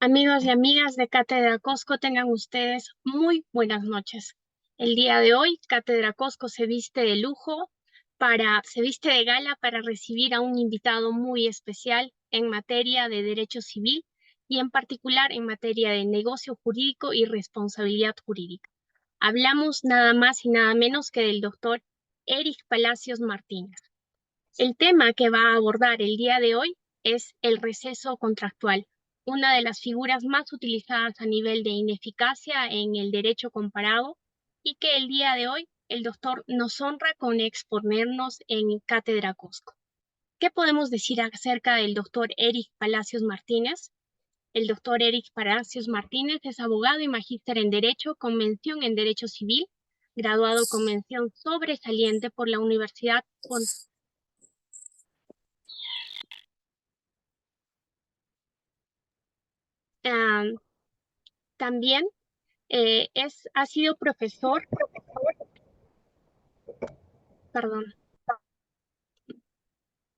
Amigos y amigas de Cátedra Cosco, tengan ustedes muy buenas noches. El día de hoy, Cátedra Cosco se viste de lujo, se viste de gala para recibir a un invitado muy especial en materia de derecho civil y en particular en materia de negocio jurídico y responsabilidad jurídica. Hablamos nada más y nada menos que del doctor Eric Palacios Martínez. El tema que va a abordar el día de hoy es el receso contractual, una de las figuras más utilizadas a nivel de ineficacia en el derecho comparado y que el día de hoy el doctor nos honra con exponernos en Cátedra Cosco. ¿Qué podemos decir acerca del doctor Eric Palacios Martínez? El doctor Eric Palacios Martínez es abogado y magíster en Derecho con mención en Derecho Civil, graduado con mención sobresaliente por la Universidad también ha sido profesor, perdón,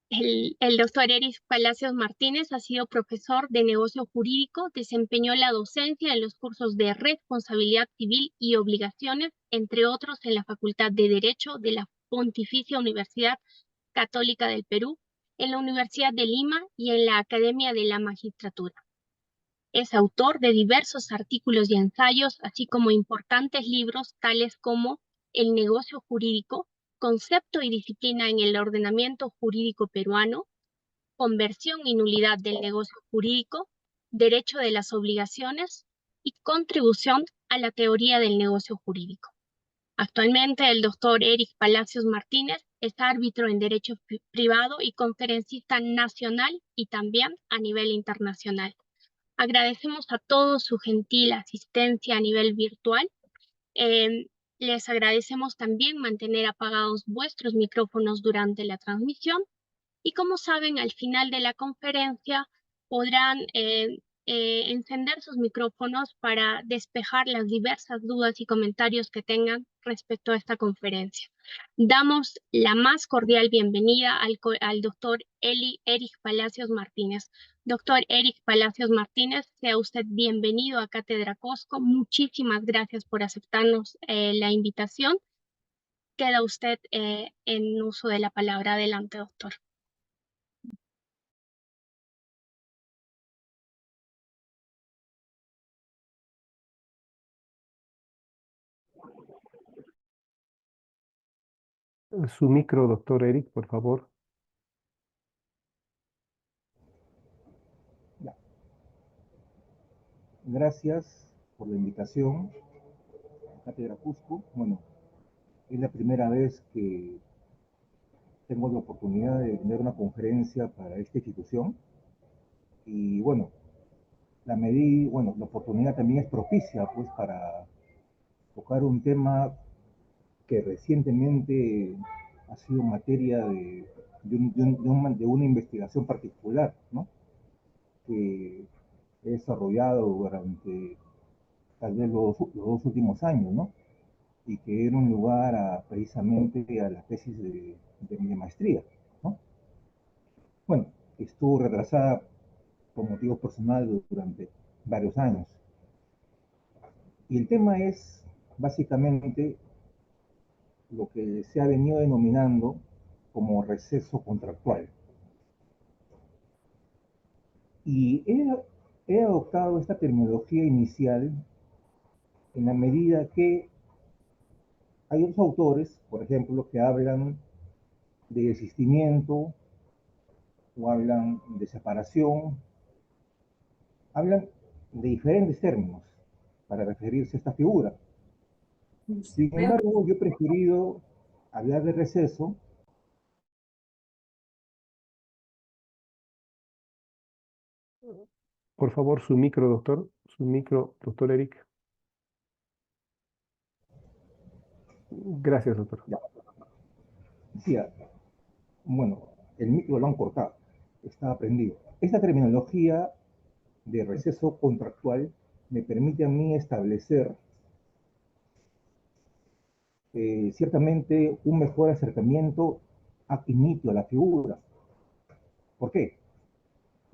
el doctor Eric Palacios Martínez ha sido profesor de negocio jurídico, desempeñó la docencia en los cursos de responsabilidad civil y obligaciones, entre otros en la Facultad de Derecho de la Pontificia Universidad Católica del Perú, en la Universidad de Lima y en la Academia de la Magistratura. Es autor de diversos artículos y ensayos, así como importantes libros tales como El negocio jurídico, Concepto y disciplina en el ordenamiento jurídico peruano, Conversión y nulidad del negocio jurídico, Derecho de las obligaciones y Contribución a la teoría del negocio jurídico. Actualmente el doctor Eric Palacios Martínez es árbitro en derecho privado y conferencista nacional y también a nivel internacional. Agradecemos a todos su gentil asistencia a nivel virtual. Les agradecemos también mantener apagados vuestros micrófonos durante la transmisión y como saben, al final de la conferencia podrán encender sus micrófonos para despejar las diversas dudas y comentarios que tengan respecto a esta conferencia. Damos la más cordial bienvenida al doctor Eric Palacios Martínez. Doctor Eric Palacios Martínez, sea usted bienvenido a Cátedra Cosco. Muchísimas gracias por aceptarnos la invitación. Queda usted en uso de la palabra. Adelante, doctor. Su micro, doctor Eric, por favor. Gracias por la invitación a Cátedra Cusco. Bueno, es la primera vez que tengo la oportunidad de tener una conferencia para esta institución. Y bueno, la oportunidad también es propicia pues para tocar un tema que recientemente ha sido materia de una investigación particular, ¿no? Que he desarrollado durante tal vez los dos últimos años, ¿no? Y que dieron lugar precisamente a la tesis de mi maestría, ¿no? Bueno, estuvo retrasada por motivos personales durante varios años. Y el tema es básicamente lo que se ha venido denominando como receso contractual. Y he adoptado esta terminología inicial en la medida que hay otros autores, por ejemplo, que hablan de desistimiento o hablan de separación, hablan de diferentes términos para referirse a esta figura. Sin embargo, yo he preferido hablar de receso. Por favor, su micro, doctor. Su micro, doctor Eric. Gracias, doctor. Ya, decía, bueno, el micro lo han cortado, estaba prendido. Esta terminología de receso contractual me permite a mí establecer ciertamente un mejor acercamiento ad initio a la figura. ¿Por qué?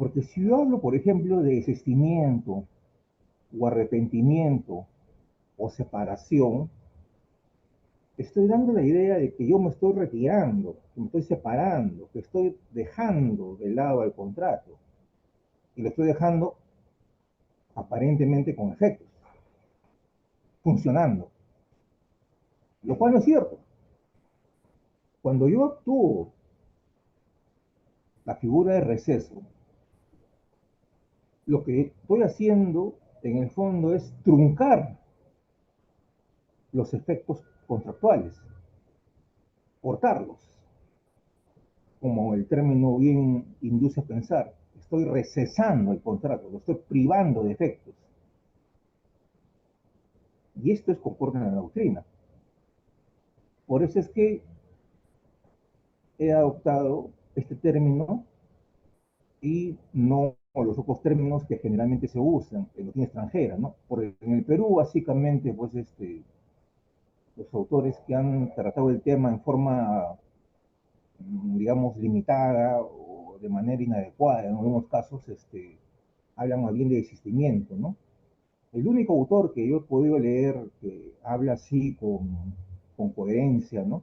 Porque si yo hablo, por ejemplo, de desistimiento o arrepentimiento o separación, estoy dando la idea de que yo me estoy retirando, que me estoy separando, que estoy dejando de lado el contrato. Y lo estoy dejando aparentemente con efectos, funcionando. Lo cual no es cierto. Cuando yo actúo la figura de receso, lo que estoy haciendo en el fondo es truncar los efectos contractuales, cortarlos, como el término bien induce a pensar. Estoy recesando el contrato, lo estoy privando de efectos. Y esto es conforme a la doctrina. Por eso es que he adoptado este término y no los otros términos que generalmente se usan en doctrina extranjera, ¿no? Porque en el Perú, básicamente, pues, los autores que han tratado el tema en forma, digamos, limitada o de manera inadecuada, en algunos casos, hablan más bien de desistimiento, ¿no? El único autor que yo he podido leer que habla así con coherencia, ¿no?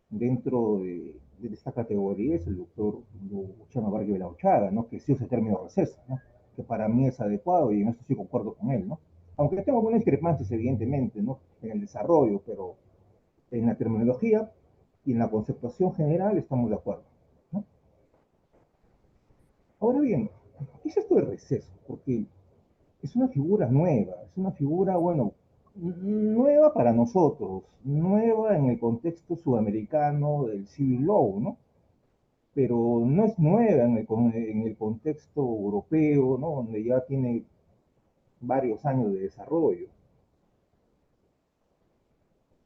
Dentro de esta categoría es el doctor Luciano Barrio de la Ochada, ¿no? Que sí usa el término receso, ¿no? Que para mí es adecuado y en esto sí concuerdo con él, ¿no? Aunque tengo algunas discrepancias, evidentemente, ¿no? En el desarrollo, pero en la terminología y en la conceptuación general estamos de acuerdo, ¿no? Ahora bien, ¿qué es esto de receso? Porque es una figura nueva, es una figura, bueno, nueva para nosotros, nueva en el contexto sudamericano del civil law, ¿no? Pero no es nueva en el contexto europeo, ¿no? Donde ya tiene varios años de desarrollo.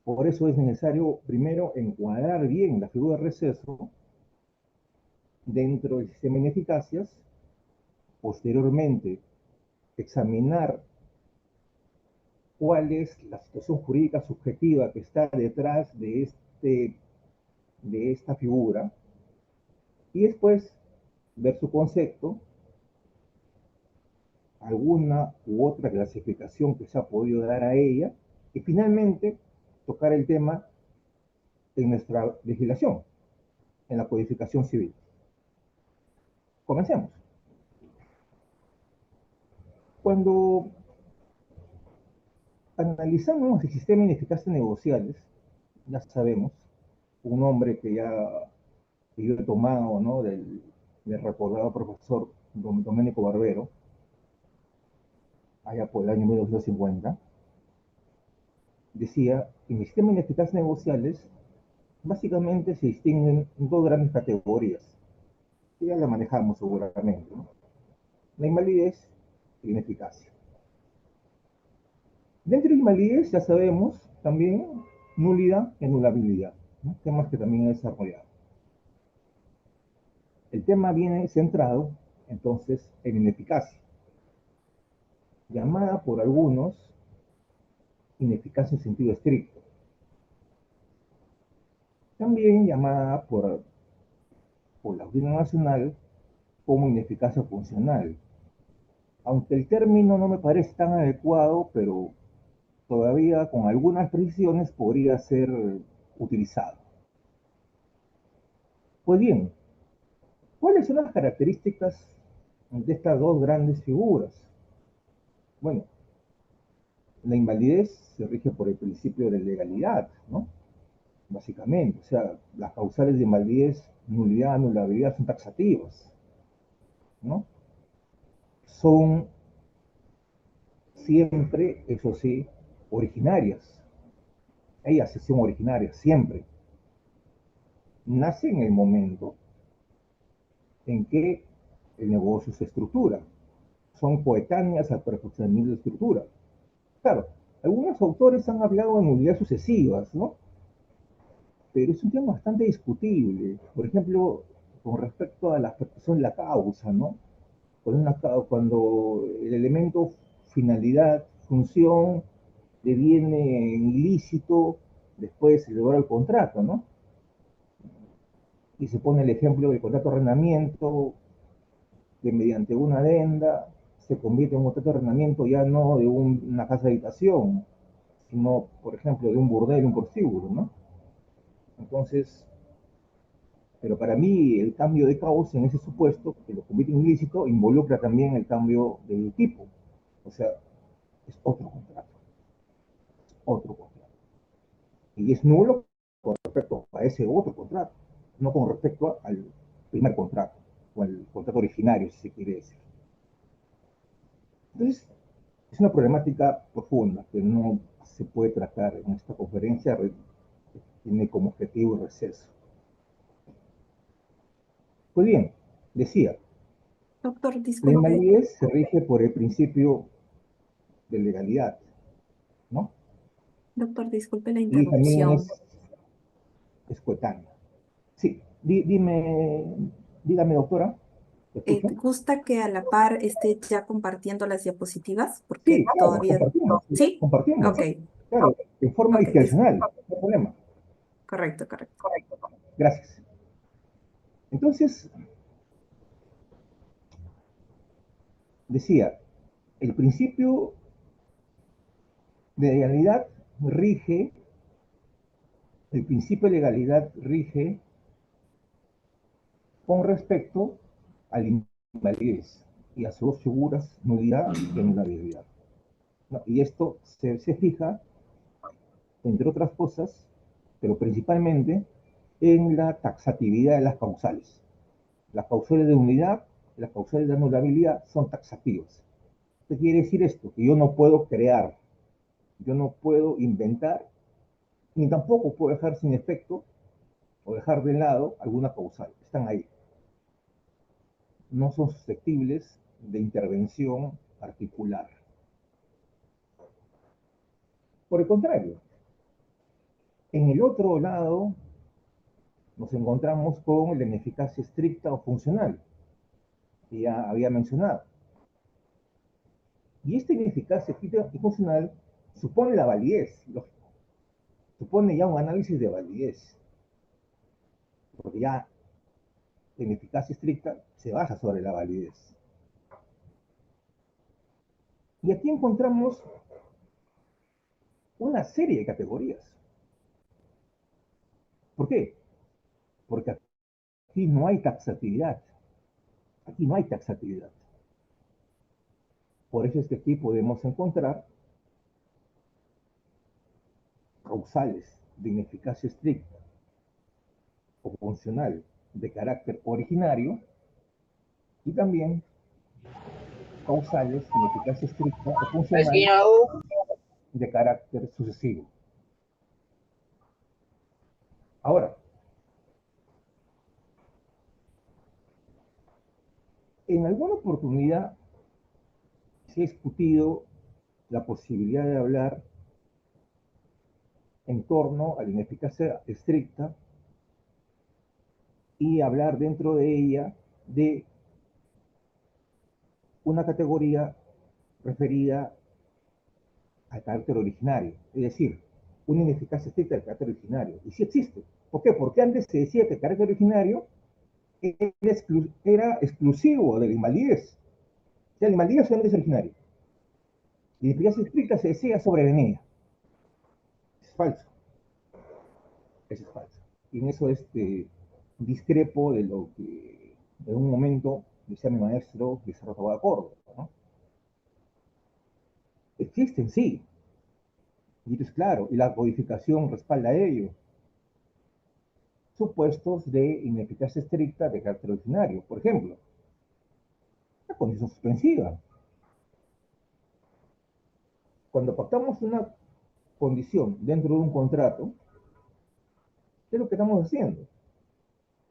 Por eso es necesario primero encuadrar bien la figura de receso dentro del sistema de ineficacias, posteriormente examinar cuál es la situación jurídica subjetiva que está detrás de esta figura, y después ver su concepto, alguna u otra clasificación que se ha podido dar a ella, y finalmente tocar el tema en nuestra legislación, en la codificación civil. Comencemos. Cuando analizamos el sistema de ineficaces negociales, ya sabemos, un nombre que yo he tomado, ¿no? del recordado profesor Domenico Barbero, allá por el año 1950, decía, en el sistema de ineficaces negociales, básicamente se distinguen dos grandes categorías, que ya las manejamos seguramente, ¿no? La invalidez y la ineficacia. Dentro de invalidez, ya sabemos, también nulidad y anulabilidad, ¿no? Temas que también he desarrollado. El tema viene centrado, entonces, en ineficacia, llamada por algunos ineficacia en sentido estricto, también llamada por la Audiencia Nacional como ineficacia funcional, aunque el término no me parece tan adecuado, pero todavía con algunas precisiones podría ser utilizado. Pues bien, ¿cuáles son las características de estas dos grandes figuras? Bueno, la invalidez se rige por el principio de legalidad, ¿no? Básicamente, o sea, las causales de invalidez, nulidad, anulabilidad son taxativas, ¿no? Son siempre, eso sí, originarias. Ellas son originarias, siempre. Nace en el momento en que el negocio se estructura. Son coetáneas al perfeccionamiento de estructura. Claro, algunos autores han hablado de nulidades sucesivas, ¿no? Pero es un tema bastante discutible. Por ejemplo, con respecto a la afectación de la causa, ¿no? Cuando el elemento finalidad, función, deviene ilícito, después se elabora el contrato, ¿no? Y se pone el ejemplo del contrato de arrendamiento, que mediante una adenda se convierte en un contrato de arrendamiento ya no de una casa de habitación, sino, por ejemplo, de un burdel, un prostíbulo, ¿no? Entonces, pero para mí el cambio de causa en ese supuesto, que lo convierte en ilícito, involucra también el cambio de tipo. O sea, es otro contrato, otro contrato. Y es nulo con respecto a ese otro contrato, no con respecto al primer contrato, o al contrato originario, si se quiere decir. Entonces, es una problemática profunda que no se puede tratar en esta conferencia, tiene como objetivo el receso. Pues bien, decía, Doctor, la disculpe, invalidez se rige por el principio de legalidad, ¿no? doctor, disculpe la Y también interrupción. es coetánea. Sí, dígame, doctora, ¿te escucho? ¿Gusta que a la par esté ya compartiendo las diapositivas? Sí, Porque claro, todavía... compartimos, ¿Sí? compartimos. Ok, Claro, en forma ok, discrecional, no hay problema. correcto, correcto. Gracias. Entonces, decía, el principio de legalidad rige, el principio de legalidad rige con respecto a la invalidez y a sus dos figuras, nulidad y anulabilidad. ¿No? Y esto se fija, entre otras cosas, pero principalmente en la taxatividad de las causales. Las causales de unidad y las causales de anulabilidad son taxativas. ¿Qué quiere decir esto? Que yo no puedo crear, yo no puedo inventar, ni tampoco puedo dejar sin efecto o dejar de lado alguna causal. Están ahí. No son susceptibles de intervención particular. Por el contrario, en el otro lado nos encontramos con la ineficacia estricta o funcional, que ya había mencionado. Y esta ineficacia estricta y funcional supone la validez, lógico. Supone ya un análisis de validez, porque ya la ineficacia estricta se basa sobre la validez. Y aquí encontramos una serie de categorías. ¿Por qué? Porque aquí no hay taxatividad. Aquí no hay taxatividad. Por eso es que aquí podemos encontrar causales de ineficacia estricta o funcional de carácter originario y también causales de ineficacia estricta o funcional de carácter sucesivo. Ahora, en alguna oportunidad se ha discutido la posibilidad de hablar en torno a la ineficacia estricta y hablar dentro de ella de una categoría referida al carácter originario, es decir, una ineficacia estricta del carácter originario. Y sí existe. ¿Por qué? Porque antes se decía que el carácter originario era exclusivo de la invalidez. O sea, la invalidez solamente es originaria. Y la ineficacia estricta se decía sobrevenida. Es falso. Eso es falso. Y en eso discrepo de lo que en un momento decía mi maestro Luis Arroyo Córdoba, ¿no? Existen, sí, y es claro, y la codificación respalda ello. Supuestos de ineficacia estricta de carácter originario. Por ejemplo, la condición suspensiva. Cuando pactamos una condición dentro de un contrato, ¿qué es lo que estamos haciendo?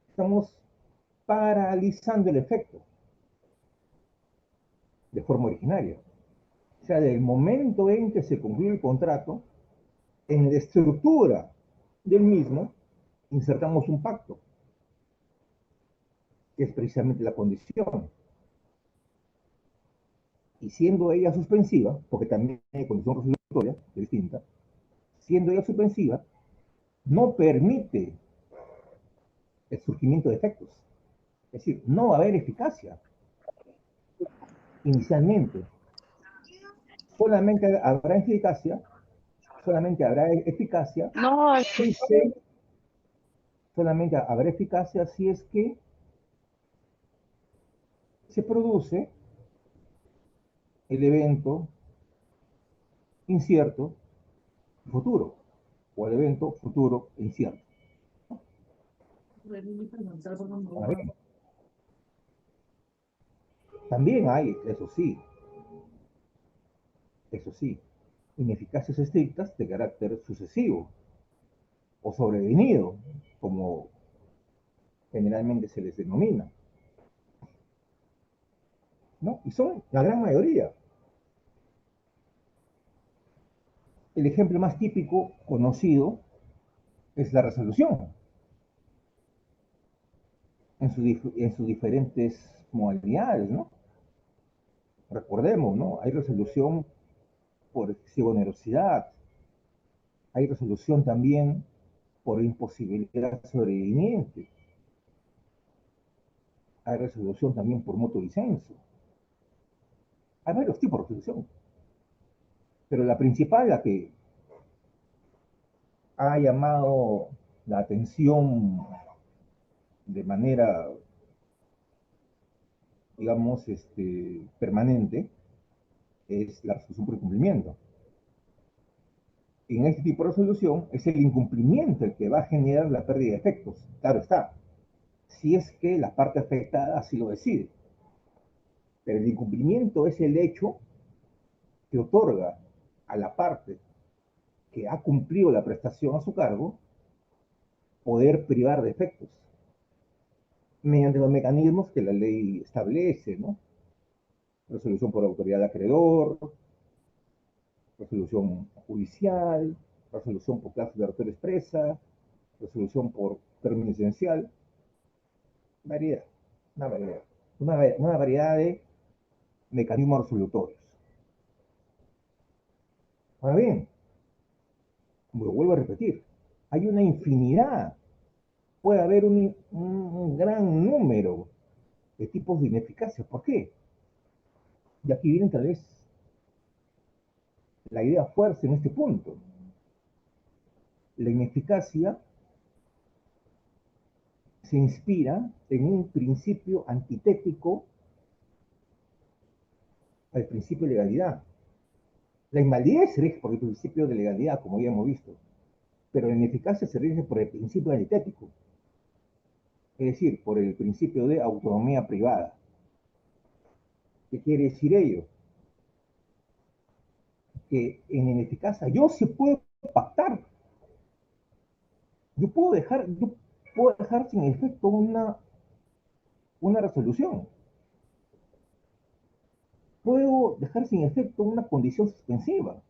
Estamos paralizando el efecto de forma originaria. O sea, del momento en que se concluye el contrato, en la estructura del mismo, insertamos un pacto, que es precisamente la condición. Y siendo ella suspensiva, porque también hay condición resolutoria, que es distinta, siendo ella suspensiva, no permite el surgimiento de efectos. Es decir, no va a haber eficacia. inicialmente. Solamente habrá eficacia No, si se, solamente habrá eficacia si es que se produce el evento incierto futuro, o el evento futuro incierto. Ahora bien, también hay, eso sí, ineficacias estrictas de carácter sucesivo o sobrevenido, como generalmente se les denomina, ¿no? Y son la gran mayoría. El ejemplo más típico, conocido, es la resolución, en sus diferentes modalidades, ¿no? Recordemos, ¿no? Hay resolución por excesiva onerosidad, hay resolución también por imposibilidad sobreviniente, hay resolución también por mutuo disenso. Hay varios tipos de resolución, pero la principal, la que ha llamado la atención de manera, digamos, permanente, es la resolución por incumplimiento. En este tipo de resolución es el incumplimiento el que va a generar la pérdida de efectos. Claro está, si es que la parte afectada así lo decide. Pero el incumplimiento es el hecho que otorga a la parte que ha cumplido la prestación a su cargo poder privar de efectos mediante los mecanismos que la ley establece, ¿no? Resolución por autoridad de acreedor, resolución judicial, resolución por clase de oratoria expresa, resolución por término esencial, variedad, una variedad, una variedad de mecanismos resolutorios. Ahora bien, lo vuelvo a repetir, hay una infinidad, puede haber un gran número de tipos de ineficacia. ¿Por qué? Y aquí viene tal vez la idea fuerza en este punto. La ineficacia se inspira en un principio antitético al principio de legalidad. La invalidez se rige por el principio de legalidad, como ya hemos visto, pero la ineficacia se rige por el principio antitético, es decir, por el principio de autonomía privada. ¿Qué quiere decir ello? Que en ineficacia yo sí puedo pactar, yo puedo dejar sin efecto una resolución, puedo dejar sin efecto una condición suspensiva,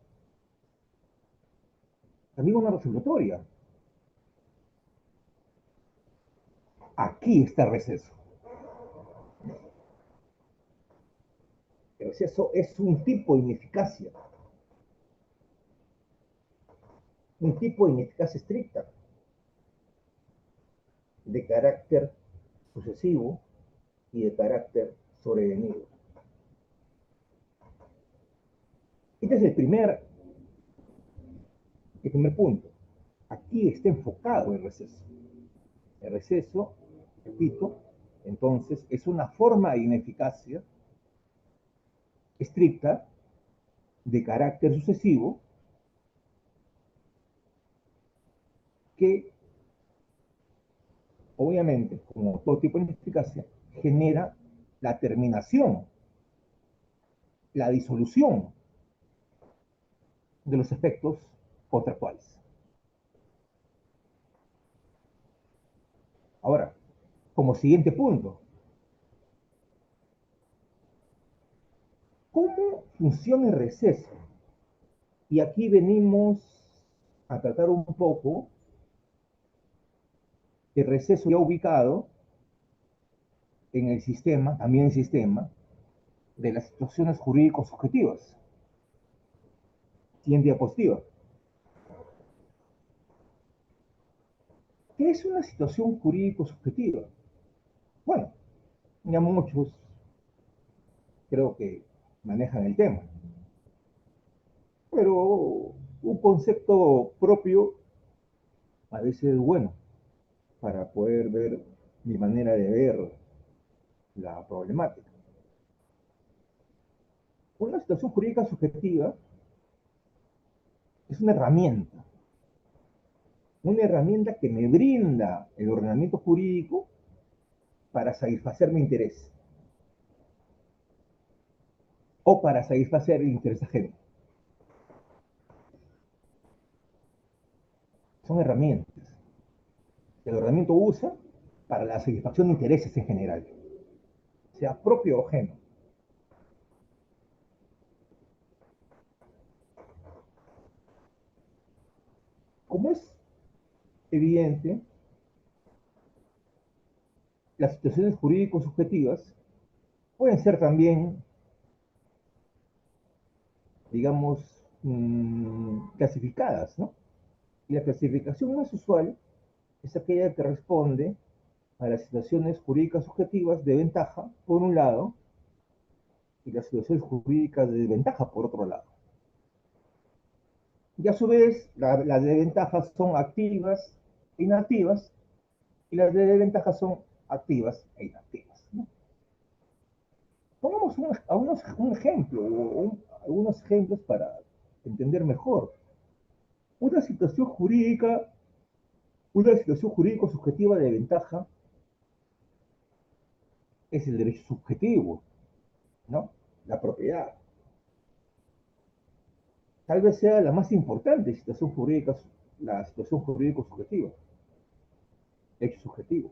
también una resolutoria. Aquí está el receso. El receso es un tipo de ineficacia, un tipo de ineficacia estricta, de carácter sucesivo y de carácter sobrevenido. Este es el primer punto. Aquí está enfocado el receso. El receso, repito, entonces es una forma de ineficacia estricta de carácter sucesivo que, obviamente, como todo tipo de ineficacia, genera la terminación, la disolución de los efectos contractuales. Ahora, como siguiente punto, ¿cómo funciona el receso? Y aquí venimos a tratar un poco el receso ya ubicado en el sistema, también el sistema, de las situaciones jurídicos objetivas. Siguiente diapositiva. ¿Qué es una situación jurídico subjetiva? Bueno, ya muchos creo que manejan el tema. Pero un concepto propio a veces es bueno para poder ver mi manera de ver la problemática. Una situación jurídica subjetiva es una herramienta que me brinda el ordenamiento jurídico para satisfacer mi interés o para satisfacer el interés ajeno. Son herramientas que el ordenamiento usa para la satisfacción de intereses en general, sea propio o ajeno. Como es evidente, las situaciones jurídicos subjetivas pueden ser también, digamos, clasificadas, ¿no? Y la clasificación más usual es aquella que responde a las situaciones jurídicas subjetivas de ventaja, por un lado, y las situaciones jurídicas de desventaja, por otro lado. Y a su vez, las de ventaja son activas e inactivas, y las de desventaja son activas e inactivas, ¿no? Pongamos un ejemplo, algunos ejemplos para entender mejor. Una situación jurídica, una situación jurídico subjetiva de ventaja es el derecho subjetivo, ¿no? La propiedad. Tal vez sea la más importante situación jurídica, la situación jurídico subjetiva, hecho subjetivo.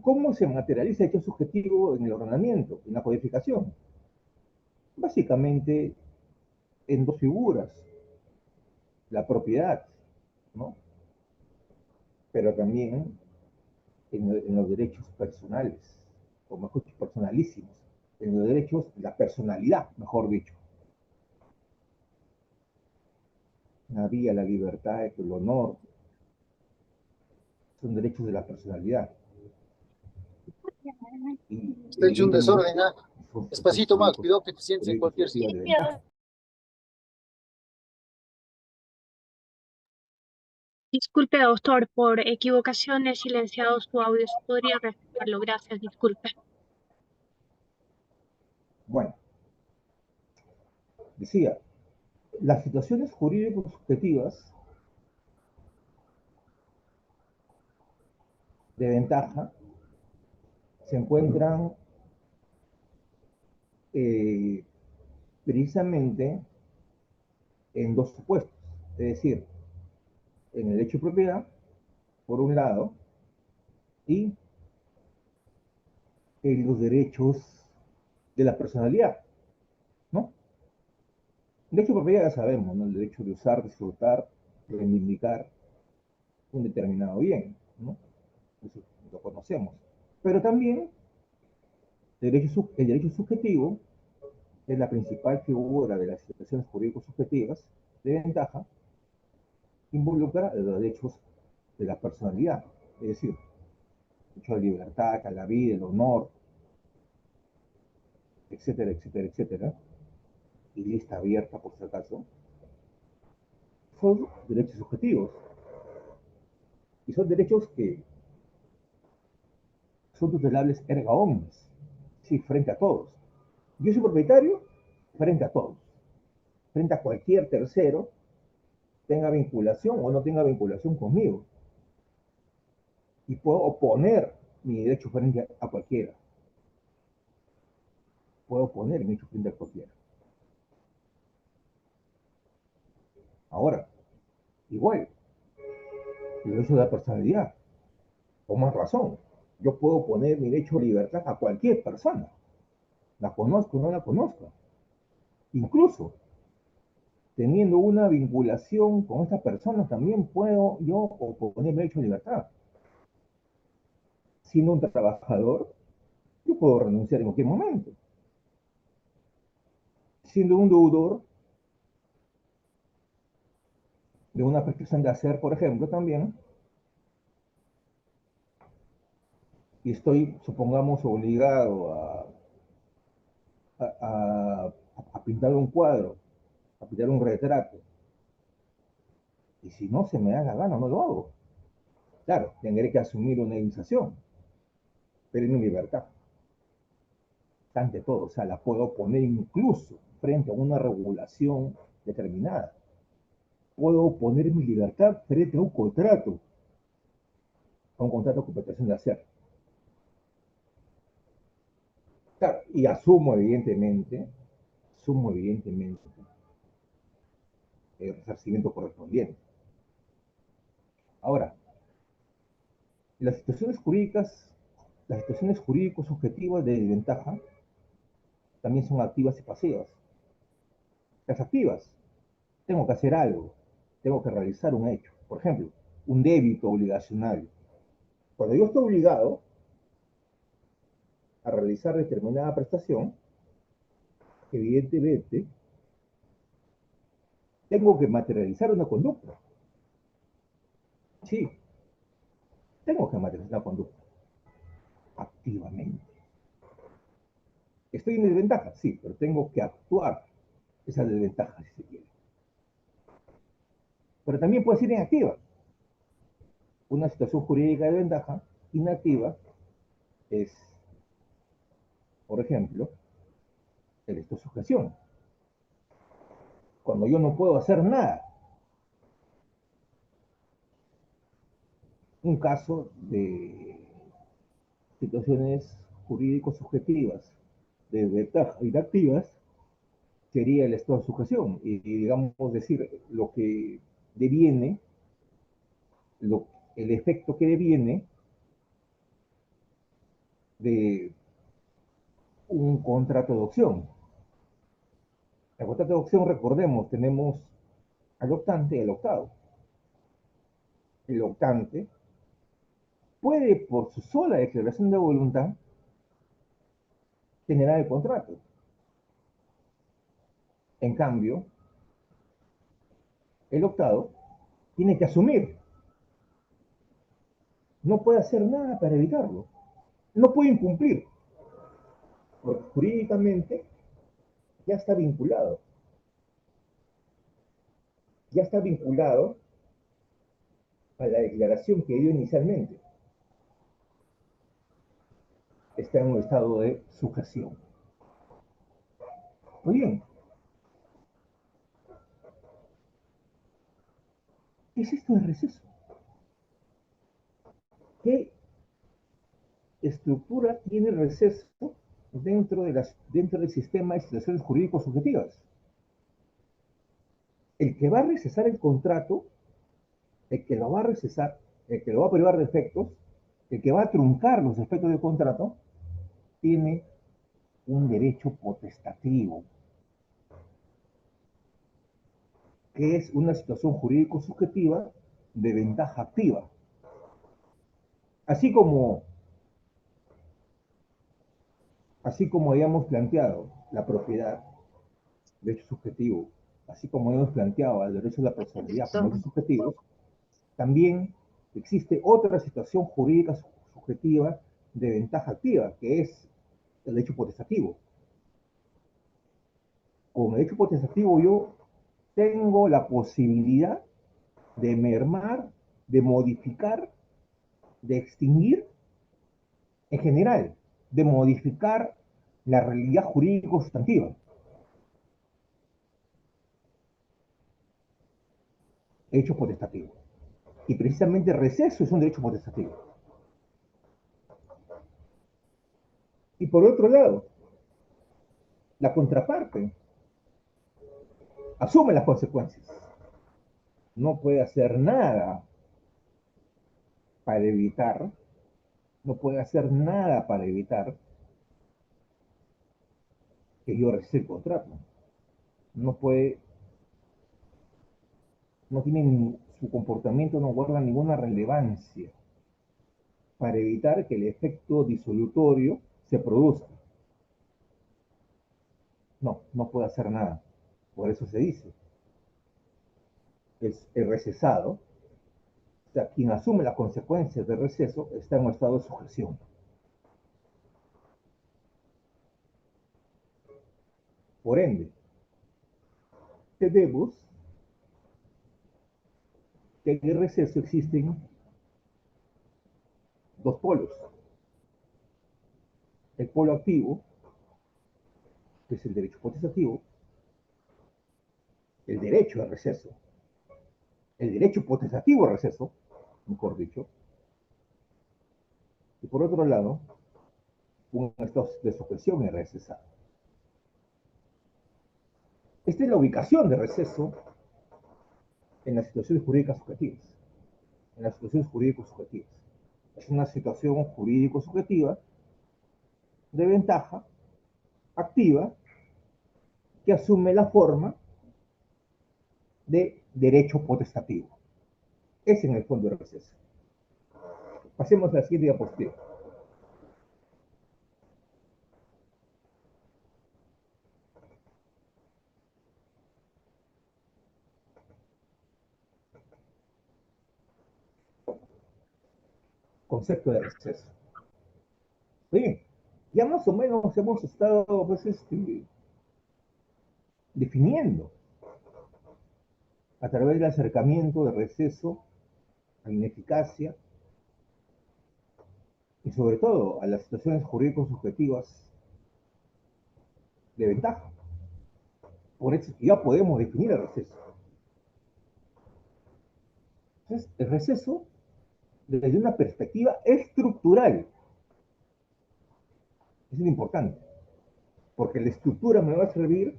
¿Cómo se materializa el hecho subjetivo en el ordenamiento, en la codificación? Básicamente en dos figuras, la propiedad, ¿no? Pero también en los derechos personales, o mejor dicho, personalísimos, en los derechos de la personalidad, mejor dicho. La vida, la libertad, el honor, son derechos de la personalidad. Está hecho un desorden, ¿ah? Despacito, más, cuidado que te sientes en cualquier sitio. sitio. Disculpe, doctor, por equivocación he silenciado su audio. ¿Podría reactivarlo? Gracias, disculpe. Bueno, decía, las situaciones jurídicas subjetivas de ventaja se encuentran precisamente en dos supuestos, es decir, en el hecho de propiedad, por un lado, y en los derechos de la personalidad, ¿no? El derecho de propiedad ya sabemos, ¿no? El derecho de usar, disfrutar, reivindicar un determinado bien, ¿no? Eso lo conocemos. Pero también el derecho subjetivo es la principal figura de las situaciones jurídicas subjetivas de ventaja, involucra los derechos de la personalidad, es decir, el derecho a la libertad, a la vida, el honor, etcétera, etcétera, etcétera, y lista abierta por si acaso, son derechos subjetivos. Y son derechos que son tutelables erga omnes, sí, frente a todos. Yo soy propietario frente a todos, frente a cualquier tercero, tenga vinculación o no tenga vinculación conmigo. Y puedo oponer mi derecho frente a cualquiera. Puedo oponer mi derecho frente a cualquiera. Ahora, igual, el derecho de la personalidad, con más razón, yo puedo poner mi derecho a libertad a cualquier persona, la conozco o no la conozco. Incluso, teniendo una vinculación con esta persona, también puedo yo oponer mi derecho a libertad. Siendo un trabajador, yo puedo renunciar en cualquier momento. Siendo un deudor de una prescripción de hacer, por ejemplo, también, y estoy, supongamos, obligado a pintar un cuadro, a pintar un retrato. Y si no se me da la gana, no lo hago. Claro, tendré que asumir una indemnización, pero es mi libertad. Ante todo, o sea, la puedo poner incluso frente a una regulación determinada. Puedo poner mi libertad frente a un contrato de cooperación de hacer. Claro, y asumo evidentemente el resarcimiento correspondiente. Ahora, las situaciones jurídicos objetivas de desventaja también son activas y pasivas. Las activas, tengo que hacer algo, tengo que realizar un hecho. Por ejemplo, un débito obligacional. Cuando yo estoy obligado a realizar determinada prestación, evidentemente, tengo que materializar una conducta. Sí, tengo que materializar una conducta activamente. Estoy en desventaja, sí, pero tengo que actuar esa desventaja, si se quiere. Pero también puede ser inactiva. Una situación jurídica de ventaja inactiva es, por ejemplo, el estado de sujeción. Cuando yo no puedo hacer nada. Un caso de situaciones jurídicos subjetivas de ventaja inactivas sería el estado de sujeción. Y digamos decir, lo que deviene, el efecto que deviene de un contrato de opción. El contrato de opción, recordemos, tenemos al optante y al optado. El optante puede, por su sola declaración de voluntad, generar el contrato. En cambio, el optado tiene que asumir. No puede hacer nada para evitarlo. No puede incumplir, porque jurídicamente ya está vinculado. Ya está vinculado a la declaración que dio inicialmente. Está en un estado de sujeción. Muy bien. ¿Qué es esto de receso? ¿Qué estructura tiene el receso dentro del sistema de instituciones jurídicos subjetivas? El que va a recesar el contrato, el que lo va a recesar, el que lo va a privar de efectos, el que va a truncar los efectos del contrato, tiene un derecho potestativo, que es una situación jurídico subjetiva de ventaja activa. Así como habíamos planteado la propiedad, derecho subjetivo, así como habíamos planteado el derecho de la personalidad como derechos subjetivos, también existe otra situación jurídica subjetiva de ventaja activa, que es el derecho potestativo. Con el derecho potestativo yo tengo la posibilidad de mermar, de modificar, de extinguir, en general, de modificar la realidad jurídico sustantiva. Derecho potestativo. Y precisamente receso es un derecho potestativo. Y por otro lado, la contraparte asume las consecuencias. No puede hacer nada para evitar, no puede hacer nada para evitar que yo recese el contrato. No puede, no tiene, su comportamiento no guarda ninguna relevancia para evitar que el efecto disolutorio se produzca. No, no puede hacer nada. Por eso se dice, es el recesado, o sea, quien asume las consecuencias del receso está en un estado de sujeción. Por ende, tenemos que en el receso existen dos polos. El polo activo, que es el derecho potestativo, el derecho al receso, el derecho potestativo al receso, mejor dicho, y por otro lado, un estado de sujeción irrecesado. Esta es la ubicación de receso en las situaciones jurídicas subjetivas. En las situaciones jurídicas subjetivas. Es una situación jurídico-subjetiva de ventaja activa que asume la forma de derecho potestativo. Es en el fondo el receso. Pasemos a la siguiente diapositiva. Concepto de receso. Bien, ya más o menos hemos estado pues, definiendo a través del acercamiento de receso a ineficacia y sobre todo a las situaciones jurídico-subjetivas de ventaja. Por eso ya podemos definir el receso. Entonces, el receso desde una perspectiva estructural es importante, porque la estructura me va a servir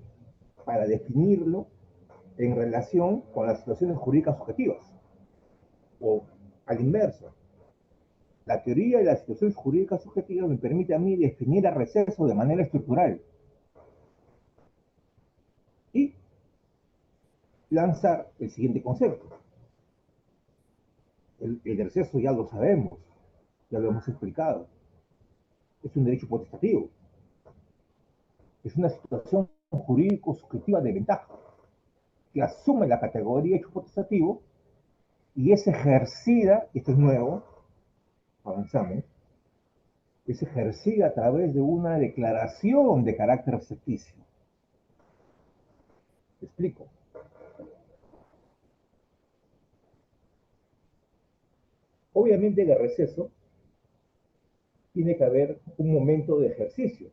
para definirlo en relación con las situaciones jurídicas subjetivas, o al inverso. La teoría de las situaciones jurídicas subjetivas me permite a mí definir el receso de manera estructural y lanzar el siguiente concepto. El receso ya lo sabemos, ya lo hemos explicado. Es un derecho potestativo. Es una situación jurídico-subjetiva de ventaja que asume la categoría de hecho potestativo y es ejercida, y esto es nuevo, avanzamos, es ejercida a través de una declaración de carácter ficticio. ¿Te explico? Obviamente en el receso tiene que haber un momento de ejercicio.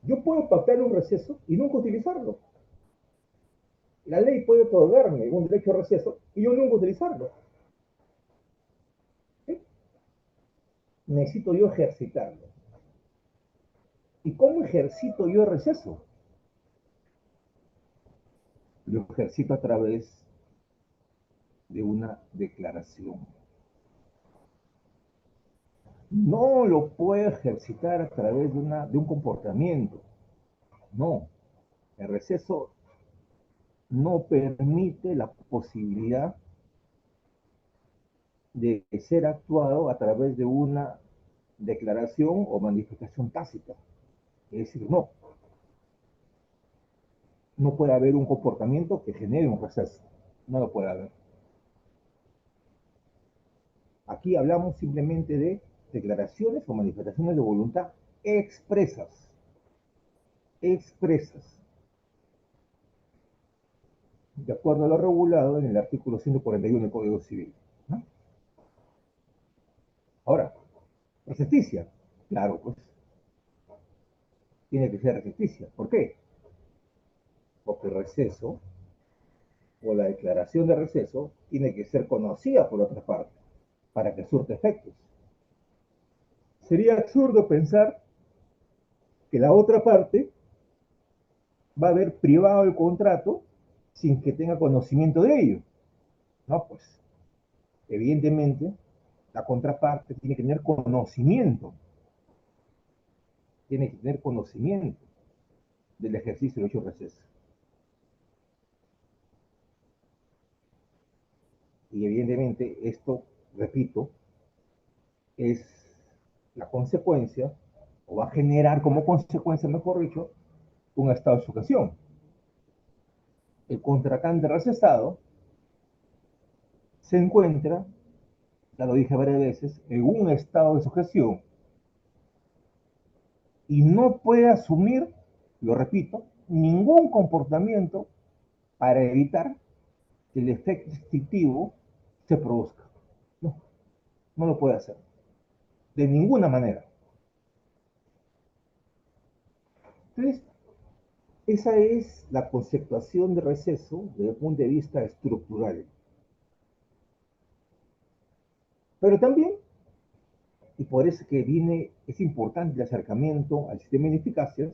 Yo puedo pactar un receso y nunca utilizarlo. La ley puede otorgarme un derecho a receso y yo nunca utilizarlo. ¿Sí? Necesito yo ejercitarlo. ¿Y cómo ejercito yo el receso? Lo ejercito a través de una declaración. No lo puedo ejercitar a través de un comportamiento. No. El receso no permite la posibilidad de ser actuado a través de una declaración o manifestación tácita. Es decir, no. No puede haber un comportamiento que genere un receso. No lo puede haber. Aquí hablamos simplemente de declaraciones o manifestaciones de voluntad expresas. Expresas. De acuerdo a lo regulado en el artículo 141 del Código Civil. ¿No? Ahora, resistencia. Claro, pues. Tiene que ser resistencia. ¿Por qué? Porque el receso o la declaración de receso tiene que ser conocida por otra parte para que surte efectos. Sería absurdo pensar que la otra parte va a haber privado el contrato sin que tenga conocimiento de ello. No, pues, evidentemente, la contraparte tiene que tener conocimiento. Tiene que tener conocimiento del ejercicio del hecho de receso. Y evidentemente esto, repito, es la consecuencia, o va a generar como consecuencia, mejor dicho, un estado de sujeción. El contratante recesado se encuentra, ya lo dije varias veces, en un estado de sujeción y no puede asumir, lo repito, ningún comportamiento para evitar que el efecto extintivo se produzca. No, no lo puede hacer. De ninguna manera. Entonces, esa es la conceptuación de receso desde el punto de vista estructural. Pero también, y por eso que es importante el acercamiento al sistema de ineficacias,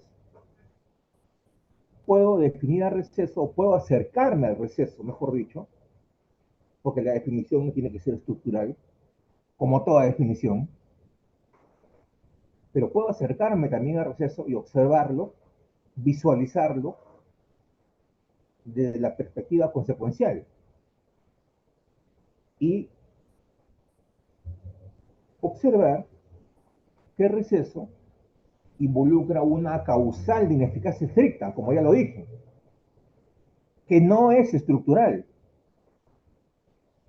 puedo definir al receso, o puedo acercarme al receso, mejor dicho, porque la definición no tiene que ser estructural, como toda definición, pero puedo acercarme también al receso y observarlo, visualizarlo desde la perspectiva consecuencial. Y observar que el receso involucra una causal de ineficacia estricta, como ya lo dije, que no es estructural.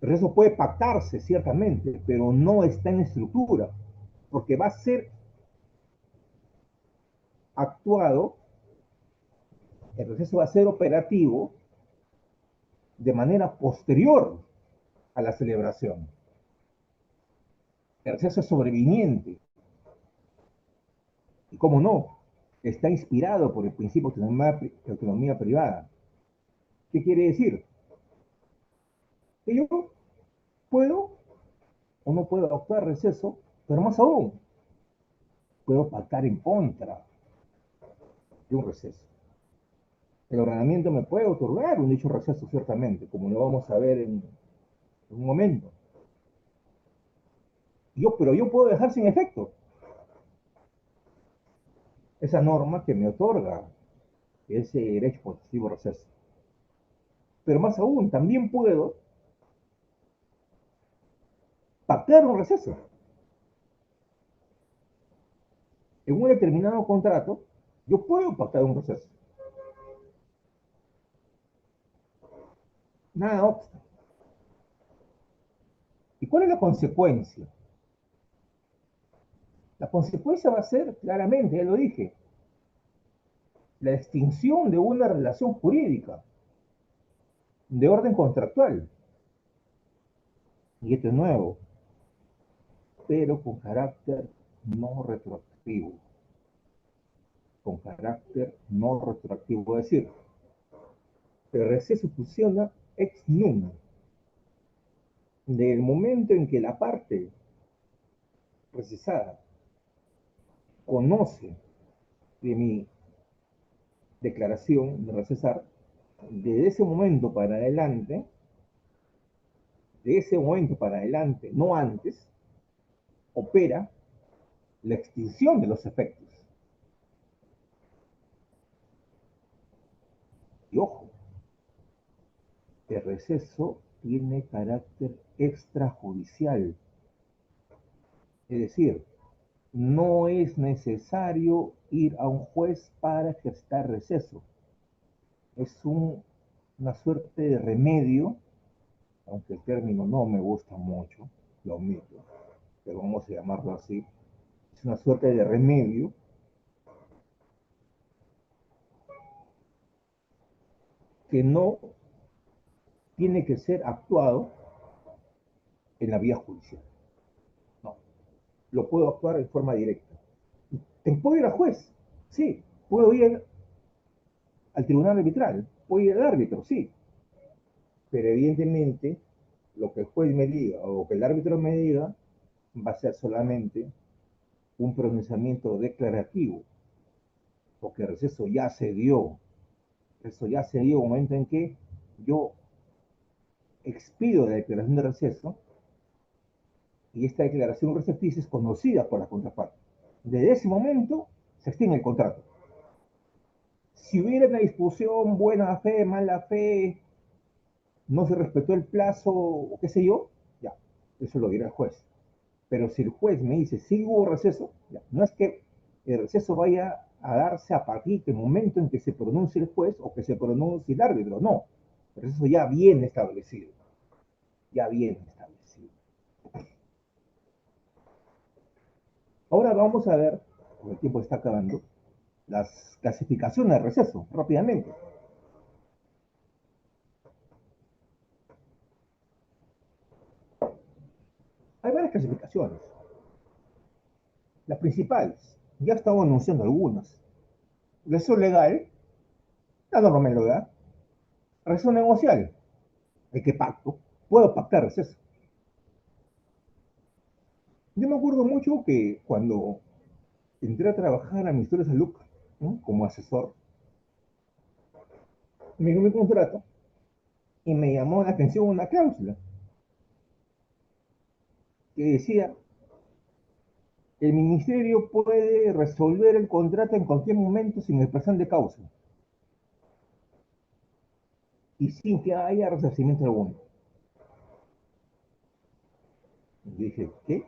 El receso puede pactarse, ciertamente, pero no está en estructura, porque va a ser actuado, el receso va a ser operativo de manera posterior a la celebración. El receso es sobreviniente. Y cómo no, está inspirado por el principio de autonomía privada. ¿Qué quiere decir? Que yo puedo o no puedo actuar receso, pero más aún, puedo pactar en contra de un receso. El ordenamiento me puede otorgar un dicho receso, ciertamente, como lo vamos a ver en un momento. Pero yo puedo dejar sin efecto esa norma que me otorga ese derecho positivo receso. Pero más aún, también puedo pactar un receso. En un determinado contrato, yo puedo pactar un receso. Nada obsta. ¿Y cuál es la consecuencia? La consecuencia va a ser, claramente, ya lo dije, la extinción de una relación jurídica de orden contractual. Y esto es nuevo, pero con carácter no retroactivo. Con carácter no retroactivo. Es decir, el receso funciona ex nunc. Del momento en que la parte recesada conoce de mi declaración de recesar, desde ese momento para adelante, de ese momento para adelante, no antes, opera la extinción de los efectos. Y ojo, el receso tiene carácter extrajudicial. Es decir, no es necesario ir a un juez para ejercer receso. Es una suerte de remedio, aunque el término no me gusta mucho, lo omito, pero vamos a llamarlo así. Es una suerte de remedio que no tiene que ser actuado en la vía judicial. No, lo puedo actuar en forma directa. ¿Puedo ir al juez? Sí. ¿Puedo ir al tribunal arbitral? ¿Puedo ir al árbitro? Sí. Pero evidentemente, lo que el juez me diga o lo que el árbitro me diga va a ser solamente un pronunciamiento declarativo, porque el receso ya se dio. Eso ya se dio en un momento en que yo expido la declaración de receso y esta declaración recepticia es conocida por la contraparte. Desde ese momento se extingue el contrato. Si hubiera una discusión, buena fe, mala fe, no se respetó el plazo, o qué sé yo, ya, eso lo dirá el juez. Pero si el juez me dice, sí hubo receso, ya, no es que el receso vaya a darse a partir del momento en que se pronuncie el juez o que se pronuncie el árbitro, no. El receso ya viene establecido. Ya viene establecido. Ahora vamos a ver porque el tiempo está acabando, las clasificaciones de receso, rápidamente. Hay varias clasificaciones. Las principales, ya estamos anunciando algunas. Receso legal, la norma legal. Receso negocial, ¿de qué pacto? Puedo pactar receso. Yo me acuerdo mucho que cuando entré a trabajar al Ministerio de Salud, ¿no?, como asesor, me dio mi contrato y me llamó la atención una cláusula que decía: el ministerio puede resolver el contrato en cualquier momento sin expresión de causa y sin que haya resarcimiento alguno. Y dije, ¿qué?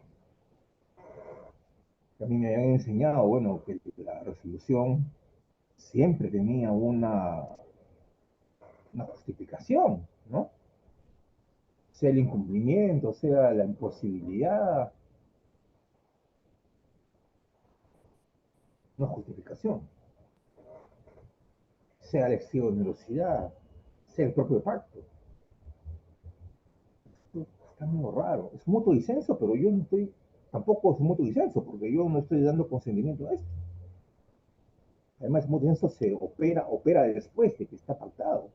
A mí me habían enseñado, bueno, que la resolución siempre tenía una justificación, ¿no? Sea el incumplimiento, sea la imposibilidad, una justificación. Sea la exceso sea el propio pacto. Esto está muy raro. Es mutuo disenso, pero yo no estoy, tampoco es mutuo disenso, porque yo no estoy dando consentimiento a esto. Además, mutuo disenso se opera después de que está pactado.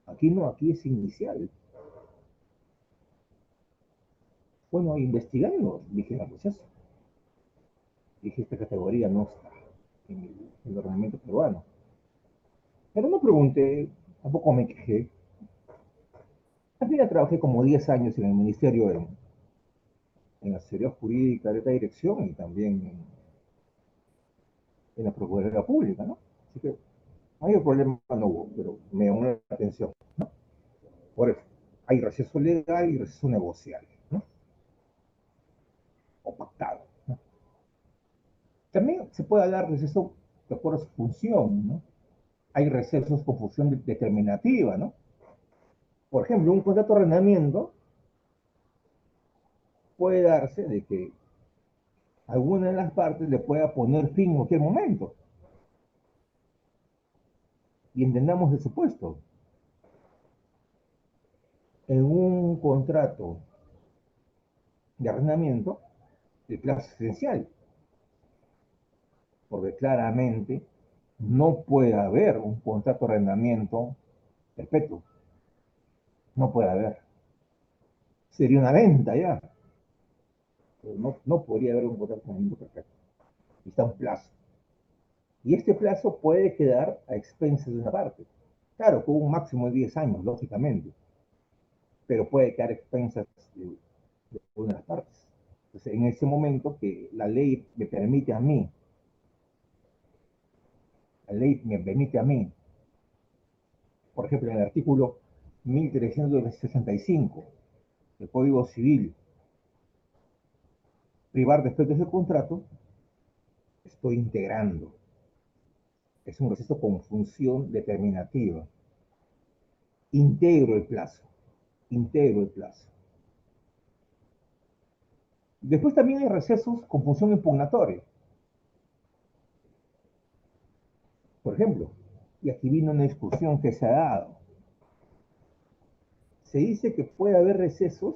Aquí no, aquí es inicial. Bueno, investigando, dije, pues eso. Dije, esta categoría no está en el ordenamiento peruano. Pero no pregunté, tampoco me quejé. Al final trabajé como 10 años en el ministerio en asesoría jurídica de esta dirección y también en la Procuraduría Pública, ¿no? Así que mayor problema no hubo, pero me llamó la atención, ¿no? Por eso, hay receso legal y receso negocial, ¿no? O pactado, ¿no? También se puede hablar de receso de acuerdo a su función, ¿no? Hay recesos con función determinativa, ¿no? Por ejemplo, un contrato de arrendamiento puede darse de que alguna de las partes le pueda poner fin en cualquier momento. Y entendamos el supuesto. En un contrato de arrendamiento, el plazo es esencial, porque claramente no puede haber un contrato de arrendamiento perpetuo. No puede haber. Sería una venta ya. Pero no podría haber un contrato de arrendamiento perpetuo. Está un plazo. Y este plazo puede quedar a expensas de una parte. Claro, con un máximo de 10 años, lógicamente. Pero puede quedar a expensas de una de las partes. Entonces, en ese momento que la ley me permite a mí, por ejemplo, en el artículo 1365 del Código Civil, privar de efectos del contrato, estoy integrando. Es un receso con función determinativa. Integro el plazo. Integro el plazo. Después también hay recesos con función impugnatoria. Por ejemplo, y aquí vino una discusión que se ha dado. Se dice que puede haber recesos